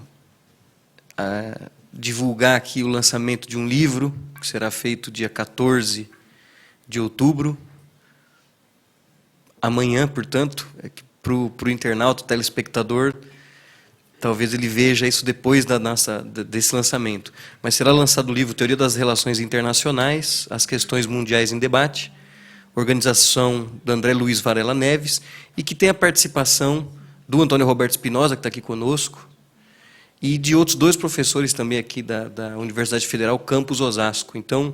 divulgar aqui o lançamento de um livro, que será feito dia 14 de outubro. Amanhã, portanto, para o internauta, o telespectador, talvez ele veja isso depois desse lançamento. Mas será lançado o livro Teoria das Relações Internacionais, as Questões Mundiais em Debate, organização do André Luiz Varela Neves, e que tem a participação do Antônio Roberto Espinosa, que está aqui conosco, e de outros 2 professores também aqui da Universidade Federal Campus Osasco. Então,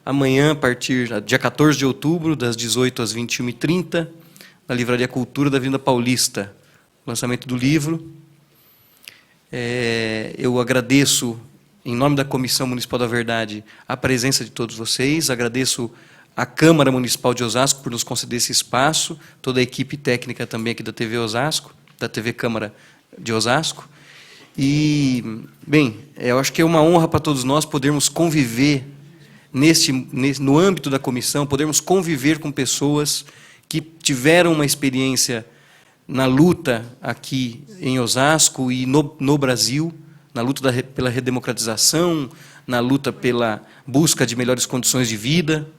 amanhã, dia 14 de outubro, das 18 às 21h30, na Livraria Cultura da Avenida Paulista, lançamento do livro. Eu agradeço, em nome da Comissão Municipal da Verdade, a presença de todos vocês, agradeço à Câmara Municipal de Osasco por nos conceder esse espaço, toda a equipe técnica também aqui da TV Osasco, da TV Câmara de Osasco. E, bem, eu acho que é uma honra para todos nós podermos conviver no âmbito da comissão, podermos conviver com pessoas que tiveram uma experiência na luta aqui em Osasco e no Brasil, na luta pela redemocratização, na luta pela busca de melhores condições de vida.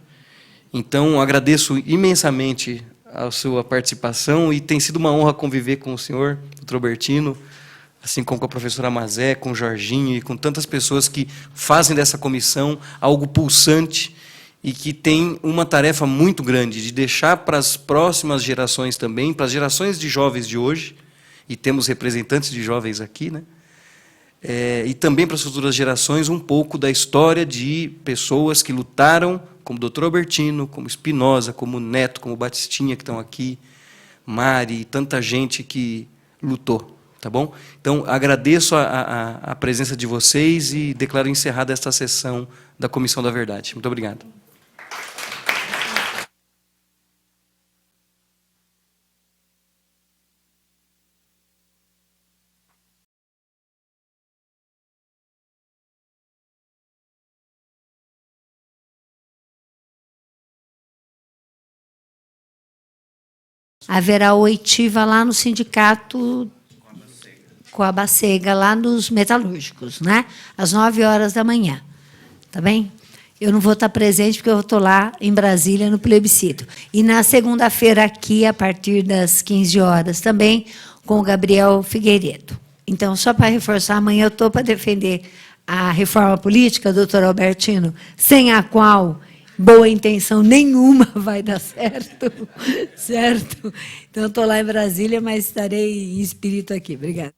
Então, agradeço imensamente a sua participação e tem sido uma honra conviver com o senhor, doutor Albertino, assim como com a professora Mazé, com o Jorginho e com tantas pessoas que fazem dessa comissão algo pulsante e que tem uma tarefa muito grande de deixar para as próximas gerações também, para as gerações de jovens de hoje, e temos representantes de jovens aqui, né? E também para as futuras gerações um pouco da história de pessoas que lutaram, como o Dr. Albertino, como Espinosa, como Neto, como Batistinha, que estão aqui, Mari, tanta gente que lutou. Tá bom? Então, agradeço a presença de vocês e declaro encerrada esta sessão da Comissão da Verdade. Muito obrigado. Haverá oitiva lá no sindicato Coabacega, lá nos metalúrgicos, né? Às 9h da manhã. Tá bem? Eu não vou estar presente, porque eu estou lá em Brasília, no plebiscito. E na segunda-feira, aqui, a partir das 15h, também, com o Gabriel Figueiredo. Então, só para reforçar, amanhã eu estou para defender a reforma política, doutor Albertino, sem a qual boa intenção nenhuma vai dar certo, certo? Então, estou lá em Brasília, mas estarei em espírito aqui. Obrigada.